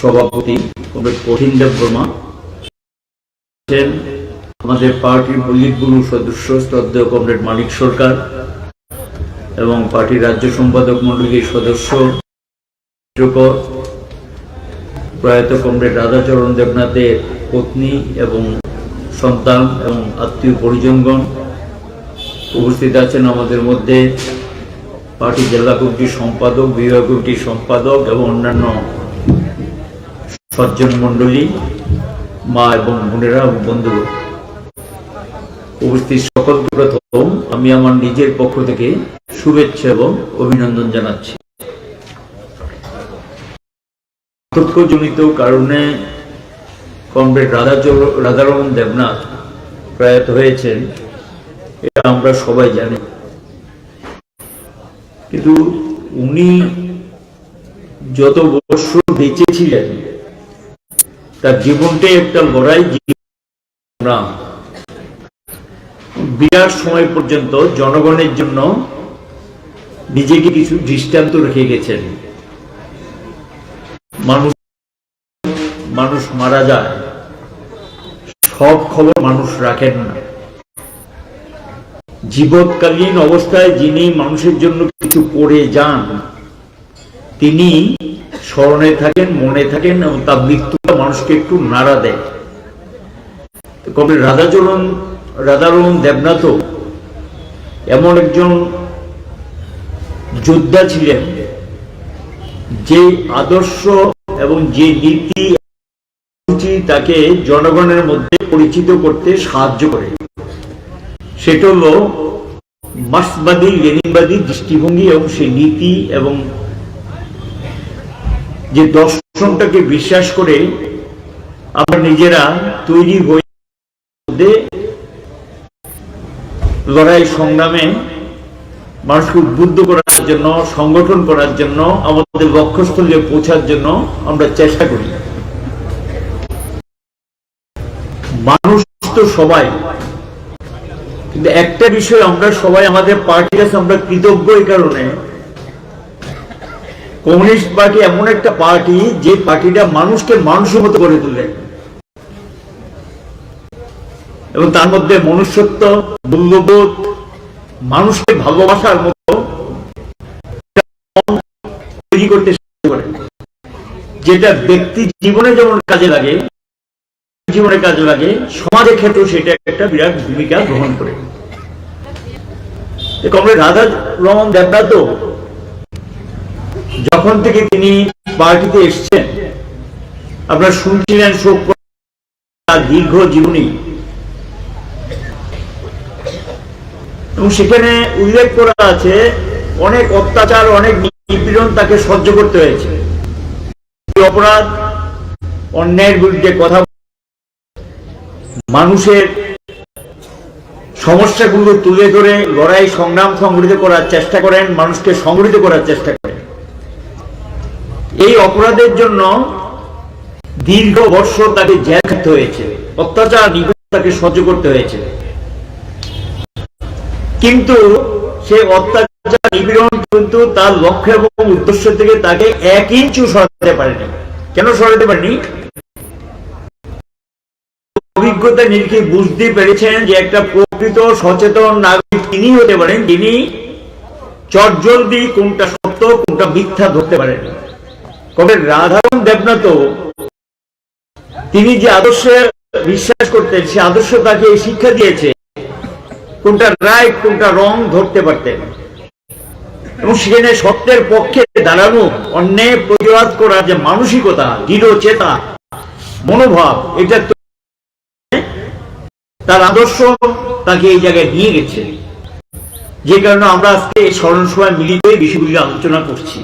সভাপতি কমরেড কঠিন দেব বর্মা, আমাদের পার্টির পলিটব্যুরো সদস্য শ্রদ্ধেয় কমরেড মানিক সরকার এবং পার্টির রাজ্য সম্পাদক মণ্ডলীর সদস্য প্রয়াত কমরেড রাধাচরণ দেবনাথের পত্নী এবং সন্তান এবং আত্মীয় পরিজনগণ, উপস্থিত আছেন আমাদের মধ্যে পার্টি জেলা কমিটির সম্পাদক, বিভাগ কমিটির সম্পাদক এবং অন্যান্য সজ্জন মণ্ডলী, মা এবং বোনেরা এবং বন্ধুরা, উপস্থিত সকলকে প্রথম আমি আমার নিজের পক্ষ থেকে শুভেচ্ছা এবং অভিনন্দন জানাচ্ছি। বার্ধক্যজনিত কারণে কমরেড রাধারমণ দেবনাথ প্রয়াত হয়েছেন, এটা আমরা সবাই জানি, কিন্তু উনি যত বছর বেঁচে ছিলেন তার জীবনটাই একটা লড়াই। বিরাট সময় পর্যন্ত জনগণের জন্য নিজেকে কিছু দৃষ্টান্ত রেখে গেছেন। মানুষ মারা যায়, সব খবর মানুষ রাখেন না। জীবৎকালীন অবস্থায় যিনি মানুষের জন্য কিছু করে যান, তিনি স্মরণে থাকেন, মনে থাকেন এবং তার মৃত্যুটা মানুষকে একটু নাড়া দেয়। কমরেড রাধারমণ দেবনাথ এমন একজন যোদ্ধা ছিলেন যে আদর্শ এবং যে নীতি তাকে জনগণের মধ্যে পরিচিত করতে সাহায্য করে। সেটা হলো মার্ক্সবাদী লেনিনবাদী দৃষ্টিভঙ্গি এবং সেই নীতি এবং যে দর্শনটাকে বিশ্বাস করে আমরা নিজেরা তৈরি হয়ে লড়াই সংগ্রামে মানুষকে উদ্বুদ্ধ করার জন্য, সংগঠন করার জন্য, আমাদের লক্ষ্যস্থলে পৌঁছার জন্য আমরা চেষ্টা করি। মানুষ তো সবাই, কিন্তু একটা বিষয় আমরা সবাই আমাদের পার্টির কাছে আমরা কৃতজ্ঞ এই কারণে, কমিউনিস্ট পার্টি এমন একটা পার্টি যে পার্টিটা মানুষকে মানুষের মতো করে তোলে এবং তার মধ্যে মনুষ্যত্ব, মূল্যবোধ, মানুষকে ভালোবাসার মতো তৈরি করতে সাহায্য করে, যেটা ব্যক্তি জীবনে যেমন কাজে লাগে, সমাজের ক্ষেত্রেও সেটা একটা বিরাট ভূমিকা গ্রহণ করে। কমরেড রাধারমণ দেবনাথ যখন থেকে তিনি পার্টিতে এসছেন, আপনারা শুনছিলেন শোক দীর্ঘ জীবনী, এবং সেখানে উল্লেখ করা আছে অনেক অত্যাচার, অনেক নিপীড়ন তাকে সহ্য করতে হয়েছে। অপরাধ, অন্যায়ের বিরুদ্ধে কথা, মানুষের সমস্যাগুলো তুলে ধরে লড়াই সংগ্রাম সংগঠিত করার চেষ্টা করেন, মানুষকে সংগঠিত করার চেষ্টা করেন। এই অপরাধের জন্য দীর্ঘ বছর তাকে জেল খাটতে হয়েছে, অত্যাচার নিপীড়ন তাকে সহ্য করতে হয়েছে, কিন্তু সে অত্যাচার নিপীড়ন কিন্তু তার লক্ষ্য এবং উদ্দেশ্য থেকে তাকে 1 ইঞ্চু সরাতে পারেনি। কেন সরাতে পারেনি? অভিজ্ঞতা নিরিখে বুঝতে পেরেছেন যে একটা প্রকৃত সচেতন নাগরিক তিনি হতে পারেন যিনি চটজলদি কোনটা সত্য কোনটা মিথ্যা ধরতে পারেন। কবে রাধারমণ দেবনাথ তিনি যে আদর্শে বিশ্বাস করতেন, সে আদর্শ তাকে শিক্ষা দিয়েছে কোনটা রাইট কোনটা রং ধরতে পারতেন, এবং সেখানে সত্যের পক্ষে দাঁড়ানো, অন্যায় প্রতিবাদ করার যে মানসিকতা, দৃঢ় চেতা মনোভাব, এটা তার আদর্শ তাকে এই জায়গায় নিয়ে গেছে, যে কারণে আমরা আজকে এই স্মরণ সভায় মিলিত হয়ে বিষয়গুলি আলোচনা করছি।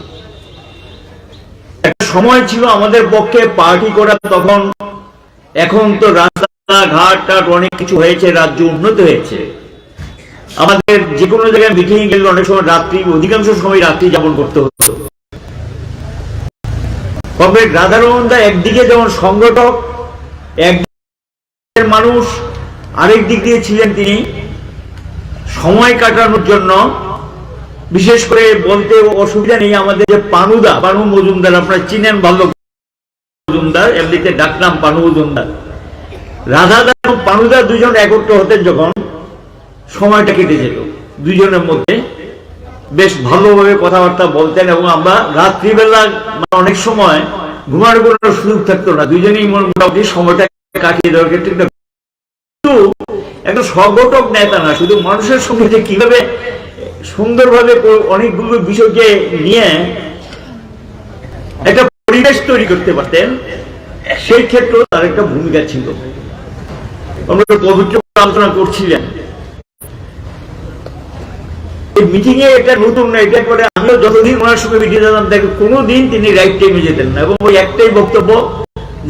একটা সময় ছিল আমাদের পক্ষে পার্টি করা, তখন এখন তো রাস্তাঘাট অনেক কিছু হয়েছে, রাজ্য উন্নত হয়েছে, আমাদের যে কোনো জায়গায় মিটিং গেলে অনেক সময় রাত্রি, অধিকাংশ সময় রাত্রি যাপন করতে হতো। কমরেড রাধারমণ দা একদিকে যেমন সংগঠক, একদিকে মানুষ, আরেক দিক দিয়ে ছিলেন তিনি সময় কাটানোর জন্য, বিশেষ করে বলতে অসুবিধা নেই, আমাদের যে পানু মজুমদার আপনারা চিনেন ভালো, মজুমদার, এমনিতে ডাকনাম পানু মজুমদার। রাধাদা এবং পানুদা দুজন একত্র হতেন যখন, সময়টা কেটে যেত দুজনের মধ্যে, বেশ ভালোভাবে কথাবার্তা বলতেন এবং আমরা রাত্রিবেলা অনেক সময় ঘুমানোর কোনো সুযোগ থাকতো না, দুজনেই মোটামুটি সময়টা কাটিয়ে দেওয়ার ক্ষেত্রে কিন্তু একটা সংগঠক নেতা না, শুধু মানুষের সঙ্গে যে কিভাবে সুন্দরভাবে অনেকগুলো বিষয়কে নিয়ে একটা পরিবেশ তৈরি করতে পারতেন, সেই ক্ষেত্রেও তার একটা ভূমিকা ছিল। আমরা পবিত্র আলোচনা করছিলেন মিটিং এ, এটা নতুন না, এটা করে আমিও যতদিন ওনার সঙ্গে মিটিং যেতাম দেখি কোনোদিন তিনি রাইট টাইমে যেতেন না, এবং ওই একটাই বক্তব্য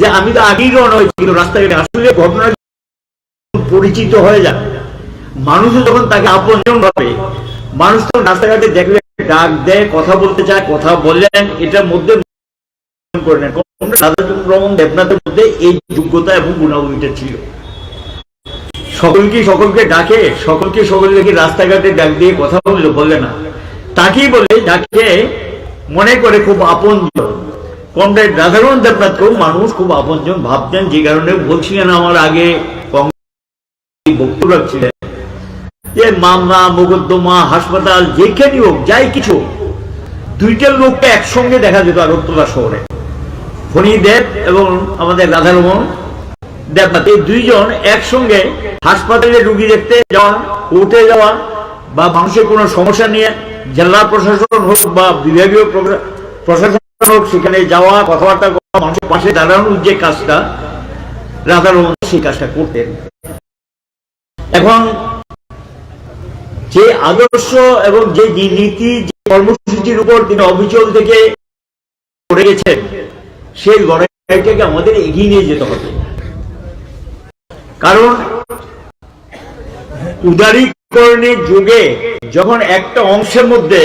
যে আমি তো আগেই রওনা হয়েছিল রাস্তাঘাটে। আসলে ঘটনা পরিচিত হয়ে যায়, মানুষ যখন তাকে আপনজন ভাবে, মানুষ তো রাস্তাঘাটে দেখলে ডাক দেয়, কথা বলতে চায়, কথা বললেন, এটার মধ্যে করে নেন। রমন দেবনাথের মধ্যে এই যোগ্যতা এবং গুণাবলীটা ছিল। সকলকে ডাকে, সকলকে রাস্তাঘাটে ডাক দিয়ে কথা বললো, বলে না, তাকেই বলে যাকে মনে করে খুব আপনজন। কমরেড রাধারমণ দেবনাথকেও মানুষ খুব আপনজন ভাবতেন, যে কারণে বলছিলেন আমার আগে বক্তব্য রাখছিলেন যে মামলা, মোকদ্দমা, হাসপাতাল, যেখানেই হোক, যাই কিছু, দুইটা লোককে একসঙ্গে দেখা যেত আগরতলা শহরে। ফণীদেব এবং আমাদের রাধারমণ দেবনাথ, এই দুইজন একসঙ্গে হাসপাতালে রুগী দেখতে যাওয়া, কোর্টে যাওয়া, বা মানুষের কোনো সমস্যা নিয়ে জেলা প্রশাসন হোক বা বিভাগীয় প্রশাসন হোক, সেখানে যাওয়া, কথাবার্তা করা, মানুষের পাশে দাঁড়ানোর যে কাজটা রাধারমণ সেই কাজটা করতেন। এখন যে আদর্শ এবং যে নীতি, যে কর্মসূচির উপর তিনি অবিচল থেকে করে গেছেন, সেই লড়াইটাকে আমাদের এগিয়ে নিয়ে যেতে হবে। কারণ উদারীকরণের যুগে যখন একটা অংশের মধ্যে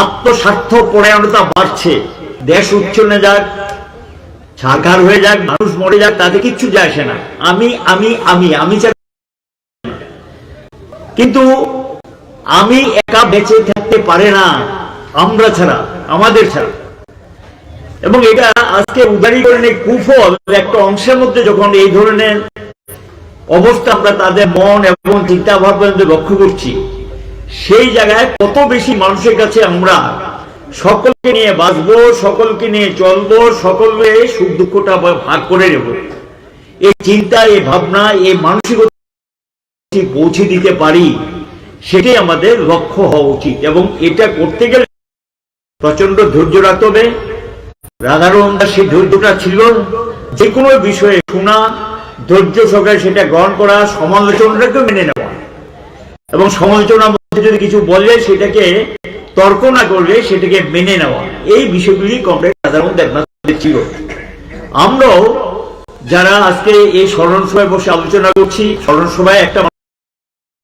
আত্মস্বার্থ পরায়ণতা বাড়ছে, দেশ উচ্ছন্নে যাক, ছারখার হয়ে যাক, মানুষ মরে যাক, তাতে কিচ্ছু যায় আসে না, আমি আমি আমি আমি কিন্তু আমি একা বেঁচে থাকতে পারে না আমরা ছাড়া, আমাদের ছাড়া। এবং এটা আজকে উদারীকরণের কুফল একটা অংশের মধ্যে যখন এই ধরনের অবস্থা আমরা তাদের মন এবং চিন্তা ভাবনা লক্ষ্য করছি, সেই জায়গায় কত বেশি মানুষের কাছে আমরা সকলকে নিয়ে বাঁচবো, সকলকে নিয়ে চলবো, সকলে সুখ দুঃখটা ভাগ করে নেব, এই চিন্তা, এই ভাবনা, এই মানসিকতা পৌঁছে দিতে পারি, সেটাই আমাদের লক্ষ্য হওয়া উচিত। এবং এটা করতে গেলে প্রচন্ড ধৈর্য রাখতে হবে। রাধারমণ দাস সেই ধৈর্যটা ছিল, যে কোনো বিষয়ে শোনা, ধৈর্য সহকারে সেটা গ্রহণ করা, সমালোচনাটাকে মেনে নেওয়া, এবং সমালোচনার মধ্যে যদি কিছু বলে সেটাকে তর্ক না করলে সেটাকে মেনে নেওয়া, এই বিষয়গুলি কমরেড রাধারমণ দেবনাথের ছিল। আমরাও যারা আজকে এই স্মরণ সভায় বসে আলোচনা করছি, স্মরণ সভায় একটা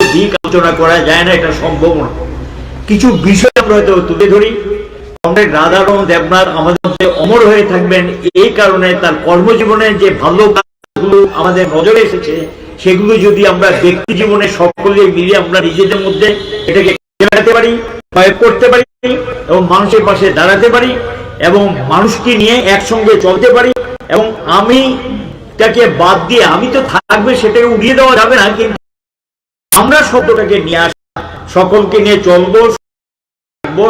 দিক আলোচনা করা যায় না, এটা সম্ভব না, কিছু বিষয় আমরা হয়তো তুলে ধরি। কমরেড রাধারমণ দেবনাথ আমাদের মধ্যে অমর হয়ে থাকবেন এই কারণে তার কর্মজীবনের যে ভালো কাজগুলো আমাদের নজরে এসেছে, সেগুলো যদি আমরা ব্যক্তি জীবনে সকলে মিলে আমরা নিজেদের মধ্যে এটাকে লাগাতে পারি, প্রয়োগ করতে পারি, এবং মানুষের পাশে দাঁড়াতে পারি, এবং মানুষকে নিয়ে একসঙ্গে চলতে পারি, এবং আমিটাকে বাদ দিয়ে আমি তো থাকবে সেটাকে উড়িয়ে দেওয়া যাবে না, কিন্তু আমরা শব্দটাকে নিয়ে আসা, সকলকে নিয়ে চলবো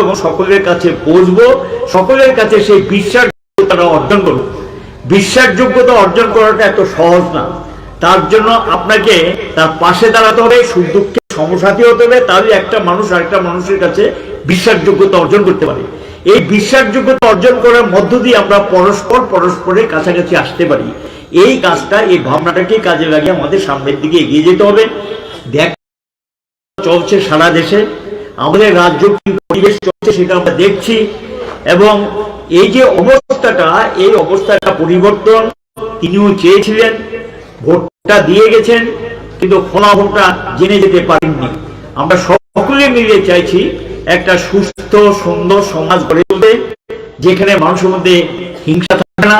এবং সকলের কাছে পৌঁছবো, সকলের কাছে সেই বিশ্বাসযোগ্যতা অর্জন করবো। বিশ্বাসযোগ্যতা অর্জন করাটা এত সহজ না, তার জন্য আপনাকে তার পাশে দাঁড়াতে হবে, সুখ দুঃখে সমসাথী হতে হবে, তাহলে একটা মানুষ আরেকটা মানুষের কাছে বিশ্বাসযোগ্যতা অর্জন করতে পারে। এই বিশ্বাসযোগ্যতা অর্জন করার মধ্য দিয়ে আমরা পরস্পরের কাছাকাছি আসতে পারি। এই কাজটা, এই ভাবনাটাকে কাজে লাগিয়ে আমাদের সামনের দিকে এগিয়ে যেতে হবে। দেখ চলছে সারা দেশে, আমাদের রাজ্য কি পরিবেশ চলছে সেটা আমরা দেখছি, এবং এই যে অবস্থাটা, এই অবস্থাটা পরিবর্তন তিনিও চেয়েছিলেন, ভোটটা দিয়ে গেছেন, কিন্তু ফলাফলটা জেনে যেতে পারেননি। আমরা সকলে মিলে চাইছি একটা সুস্থ সুন্দর সমাজ গড়ে তুলতে, যেখানে মানুষের মধ্যে হিংসা থাকবে না,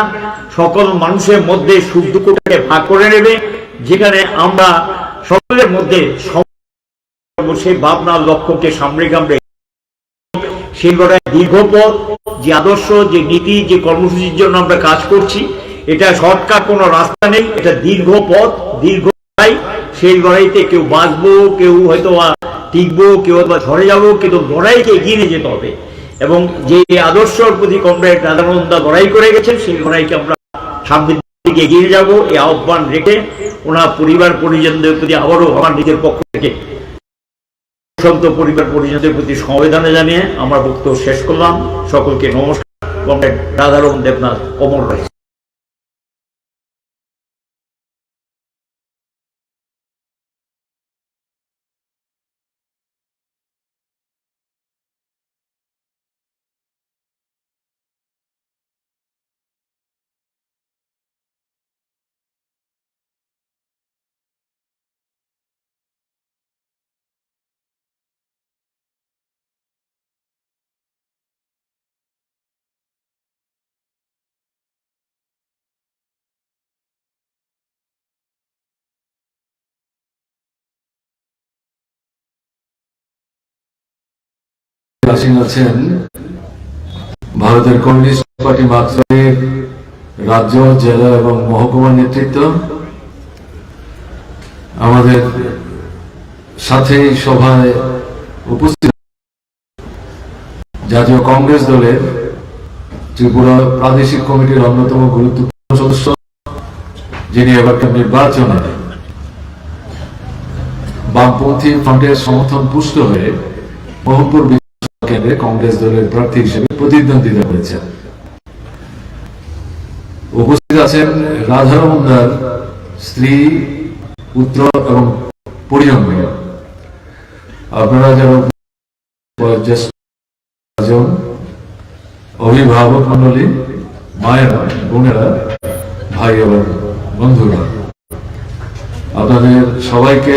সকল মানুষের মধ্যে সুখ দুঃখটাকে ভাগ করে নেবে, যেখানে আমরা সকলের মধ্যে সেই ভাবনার লক্ষ্যকে সামনে সেই লড়াই দীর্ঘ পথ, যে আদর্শ, যে নীতি, যে কর্মসূচির জন্য আমরা কাজ করছি, এটা শর্টকাট কোনো রাস্তা নেই, এটা দীর্ঘ পথ, দীর্ঘ লড়াই। সেই লড়াইতে কেউ বাঁচবো, কেউ হয়তো টিকবো, কেউ হয়তো ঝরে যাবো, কিন্তু লড়াইকে এগিয়ে নিয়ে যেতে হবে। এবং যে আদর্শের প্রতি কমরেড রাধারমণ দা লড়াই করে গেছেন, সেই লড়াইকে আমরা সামনের দিকে এগিয়ে যাব, এই আহ্বান রেখে ওনার পরিবার পরিজনদের প্রতি আবারও আমার নিজের পক্ষ থেকে পরিবার পরিজনদের প্রতি সমবেদনা জানিয়ে আমার বক্তব্য শেষ করলাম। সকলকে নমস্কার। কমরেড রাধারমণ দেবনাথ অমর রয়েছে। আছেন ভারতের কমিউনিস্ট পার্টি মার্ক্সবাদীর রাজ্য, জেলা এবং মহকুমার নেতৃত্ব, আমাদের সাথে সভায় উপস্থিত জাতীয় কংগ্রেস দলের ত্রিপুরা প্রাদেশিক কমিটির অন্যতম গুরুত্বপূর্ণ সদস্য, যিনি এবারকার নির্বাচনে বামপন্থী ফ্রন্টের সমর্থন পুষ্ট হয়ে মোহনপুর কেন্দ্রে কংগ্রেস দলের প্রার্থী হিসেবে প্রতিদ্বন্দ্বিতা করেছেন। উপস্থিত আছেন রাধারমণ দার স্ত্রী, পুত্র এবং পরিজন। আপনারা যারা বয়োজ্যেষ্ঠ, অভিভাবক মন্ডলী, মায়েরা, বোনেরা, ভাই এবং বন্ধুরা, আপনাদের সবাইকে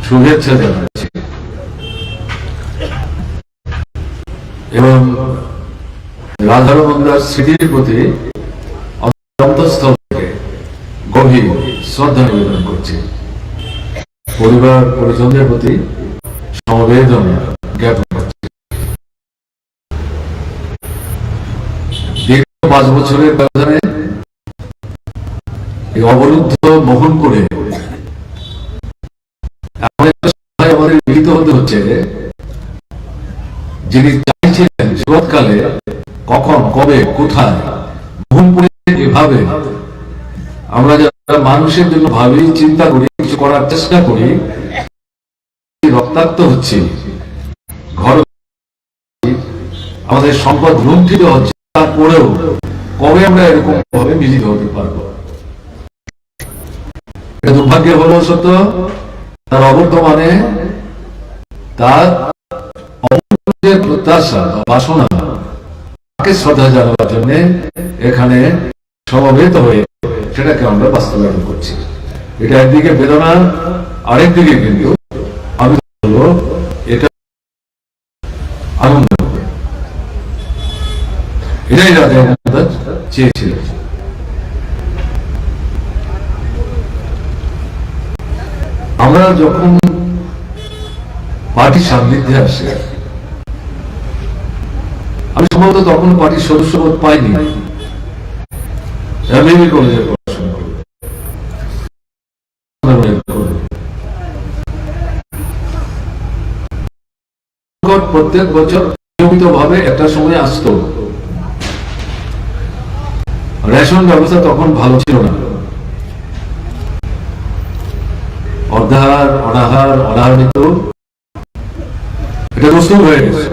শুভেচ্ছা জানাচ্ছি এবং রাধারমণ দার স্মৃতির প্রতি অন্তঃস্থল থেকে গভীর শ্রদ্ধা নিবেদন করছি। পরিবার পরিজনদের প্রতি সমবেদনা জ্ঞাপন করছি। দীর্ঘ 5 বছরের ব্যবধানে এই অবরুদ্ধ মোহনপুরে এমন একটা সভায় আমাদের মিলিত হতে হচ্ছে, যিনি চাইছিলেন জীবৎকালে কখন, কবে, কোথায় মোহনপুরে এভাবে আমরা যারা মানুষের জন্য ভাবি, চিন্তা করি, কিছু করার চেষ্টা করি, রক্তাক্ত হচ্ছে, ঘর আমাদের সম্পদ লুণ্ঠিত হচ্ছে, তারপরেও কবে আমরা এরকম ভাবে মিলিত হতে পারবো? এটা দুর্ভাগ্য হলো সত্য। তার অবর্তমানে তার প্রত্যাশা বা বাসনা, তাকে শ্রদ্ধা জানাবার জন্য এখানে সমবেত হয়ে সেটাকে আমরা বাস্তবায়ন করছি। এটা একদিকে বেদনা, আরেকদিকে কিন্তু আমি বলবো এটা আনন্দ। এটাই রাধারমণ চেয়েছিলেন। আমরা যখন পার্টির সান্নিধ্যে আসি, আমি সম্ভবত তখন পার্টির সদস্যপদ পাইনি, এমএবি কলেজে পড়াশোনা করি। প্রত্যেক বছর নিয়মিত ভাবে একটা সময় আসতো। রেশন ব্যবস্থা তখন ভালো ছিল না, অর্ধাহার, অনাহার, অনাহারিত, এটা দস্তুর হয়ে গেছে।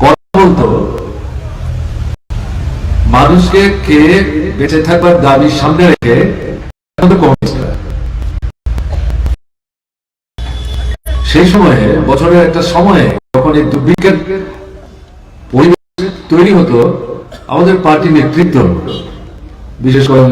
কথা বলতো মানুষকে কে বেঁচে থাকবার দাবির সামনে রেখে সেই সময়ে, বছরের একটা সময়ে যখন এই দুর্ভিক্ষের পরিবেশ তৈরি হতো, আমাদের পার্টি নেতৃত্ব, বিশেষ করে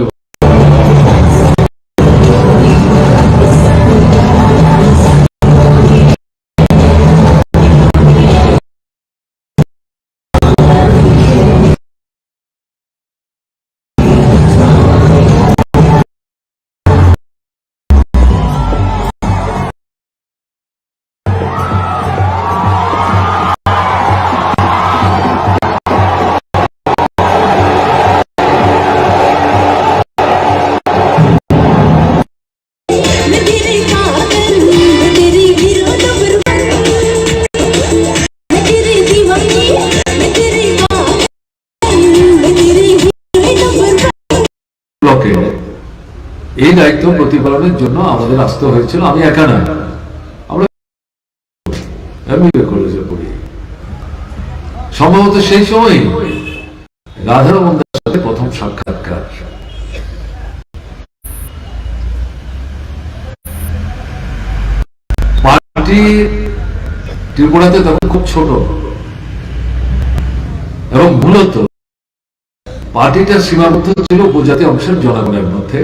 এই দায়িত্ব প্রতিপালনের জন্য আমাদের আসতে হয়েছিল। আমি একা নয়, আমরা কলেজে পড়ি, সম্ভবত সেই সময় রাধারমন্দার সাথে প্রথম সাক্ষাৎকার। পার্টি ত্রিপুরাতে তখন খুব ছোট, এবং মূলত পার্টিটা সীমাবদ্ধ ছিল উপজাতি অংশের জনগণের মধ্যে,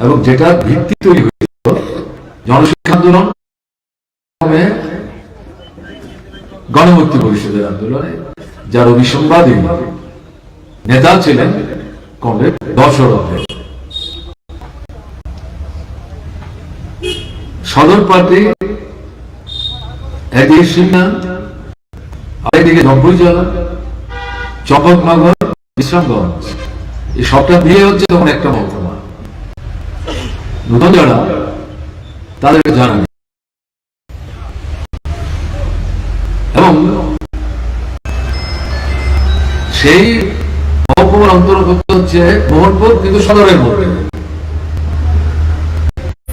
এবং যেটা ভিত্তি তৈরি হয়েছিল জনশিক্ষা আন্দোলন, গণমুক্তি পরিষদের আন্দোলনে, যার অভিসংবাদী নেতা ছিলেন কমরেড দশরথ। সদর পার্টি একদিকে সিমনা, আরেকদিকে জম্পুইজলা, চম্পকনগর, বিশ্রামগঞ্জ, এই সবটা দিয়ে হচ্ছে তখন একটা মহকুমা। নতুন যারা তাদেরকে জানা নেই, এবং সেই মহকুমার অন্তর্গত হচ্ছে মোহনপুর, কিন্তু সদরের মধ্যে।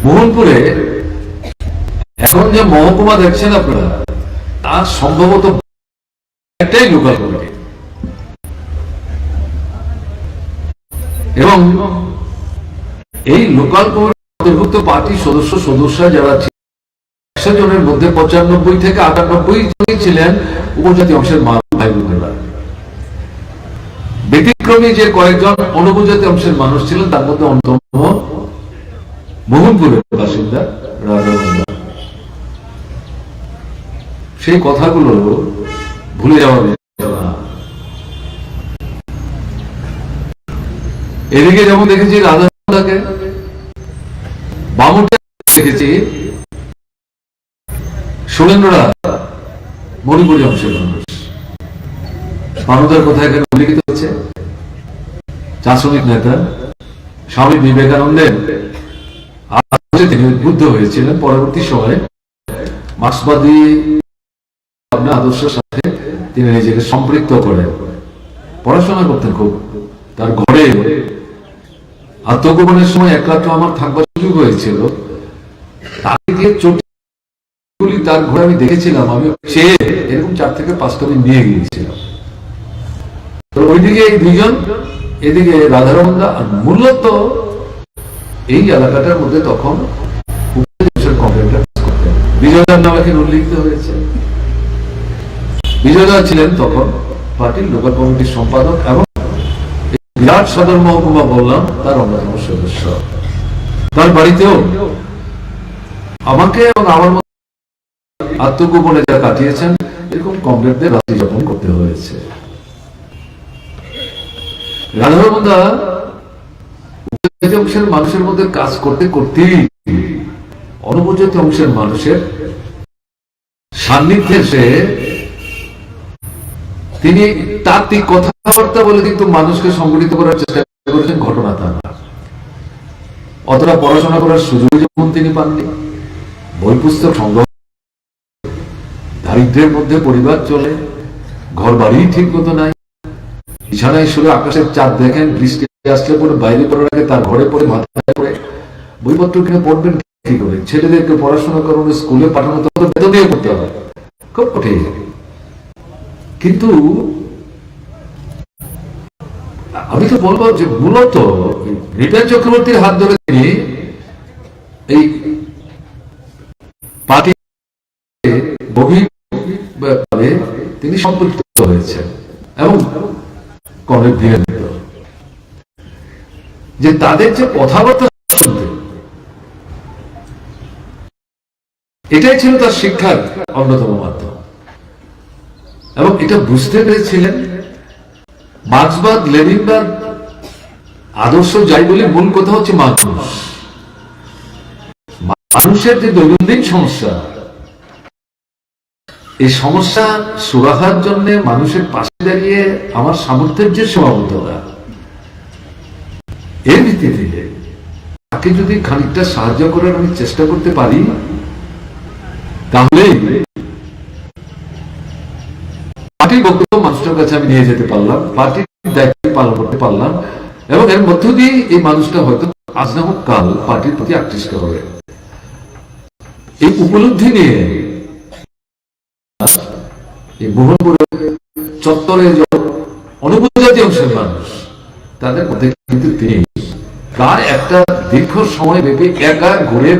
মোহনপুরে এখন যে মহকুমা দেখছেন আপনারা, তার সম্ভবত একটাই লোকাল কমিটি, এবং এই লোকাল কমিটির অন্তর্ভুক্ত পার্টির সদস্য যারা 100 জনের মধ্যে 95 থেকে 98 জনই ছিলেন উপজাতি অংশের ভাই বোনেরা। ব্যতিক্রমী যে কয়েকজন অনুপজাতি অংশের মানুষ ছিলেন, তার মধ্যে অন্যতম মোহনপুরের বাসিন্দা রাজানন্দা। সেই কথাগুলো ভুলে যাওয়া না। এদিকে যেমন দেখেছি রাজানন্দাকে, বামুনকে দেখেছি সুরেন্দ্ররা মণিপুরী অংশের মানুষ। মানবতার কথা এখানে উল্লেখিত হচ্ছে। চা শ্রমিক নেতা স্বামী বিবেকানন্দের তিনি উদ্বুদ্ধ হয়েছিলেন। পরবর্তী সময়ে মার্ক্সবাদী আদর্শের সাথে তিনি নিজেকে সম্পৃক্ত করেন। পড়াশোনা করতেন খুব। তার ঘরে আত্মগোপনের সময় এক রাত্র আমার থাকবার সুযোগ হয়েছিল। তাকে দিয়ে চটি তার ঘরে আমি দেখেছিলাম, আমি চেয়ে এরকম 4 থেকে 5টা আমি নিয়ে গিয়েছিলাম। তো ওইদিকে এই দুইজন, এদিকে রাধারমন্দা। আর মূলত এই এলাকাটার মধ্যে তখন বিজয়দার নাম এখানে উল্লিখিত হয়েছে। বিজয়দা ছিলেন তখন পার্টির লোকাল কমিটির সম্পাদক, এবং বিরাট সদর মহকুমা বললাম তার অন্যতম সদস্য। তার বাড়িতেও আমাকে এবং আমার আত্মগোপনে যা কাটিয়েছেন, এরকম কমরেডদের রাত্রি যাপন করতে হয়েছে। রাধারমন্দা উপজাতি অংশের মানুষের মধ্যে কাজ করতে করতেই অনুপজাতি অংশের মানুষের সান্নিধ্যে সে তিনি তাত্ত্বিক কথাবার্তা বলে কিন্তু মানুষকে সংগঠিত করার চেষ্টা করেছেন। ঘটনা তা না। অতটা পড়াশোনা করার সুযোগ যেমন তিনি পাননি, বই পুস্তক সংগ্রহ, দারিদ্র্যের মধ্যে পরিবার চলে, ঘর বাড়ি ঠিক মতো নাই, বিছানায় শুলে আকাশের চাঁদ দেখেন, বৃষ্টি আসলে পরে বাইরে পড়ার আগে তার ঘরে পড়ে মাথায় পড়ে বইপত্র কিনে পড়বেন কি করে? ছেলেদেরকে পড়াশোনা করানো, স্কুলে পাঠানো তো বেতন দিয়ে করতে হবে, খুব কঠিন। কিন্তু আমি তো বলবো যে মূলত রিপেন চক্রবর্তীর হাত ধরে তিনি এই পার্টি গভীরভাবে তিনি সম্পৃক্ত হয়েছেন, এবং কমরেড ধীরেন্দ্র যে তাদের যে কথাবার্তা শুনতে, এটাই ছিল তার শিক্ষার অন্যতম মাধ্যম। এবং এটা বুঝতে পেরেছিলেন মার্ক্সবাদ, লেনিনবাদ আদর্শ যাই বলে মূল কথা হচ্ছে মানুষের যে দৈনন্দিন সমস্যা, এই সমস্যা সুরাহার জন্য মানুষের পাশে দাঁড়িয়ে আমার সামর্থ্যের যে সীমাবদ্ধতা, এর ভিত্তিতে তাকে যদি খানিকটা সাহায্য করার আমি চেষ্টা করতে পারি, তাহলে পার্টির বক্তব্য মানুষটার কাছে আমি নিয়ে যেতে পারলাম, পার্টির দায়িত্ব পালন করতে পারলাম, এবং এর মধ্য দিয়ে এই মানুষটা হয়তো আজ না হোক কাল পার্টির প্রতি আকৃষ্ট হবে। এই উপলব্ধি নিয়ে এই মোহনপুরের চত্বরে অনুপজাতি অংশের মানুষ, তাদের মধ্যে কিন্তু তিনি তার একটা দীর্ঘ সময় ব্যাপী একা ঘুরে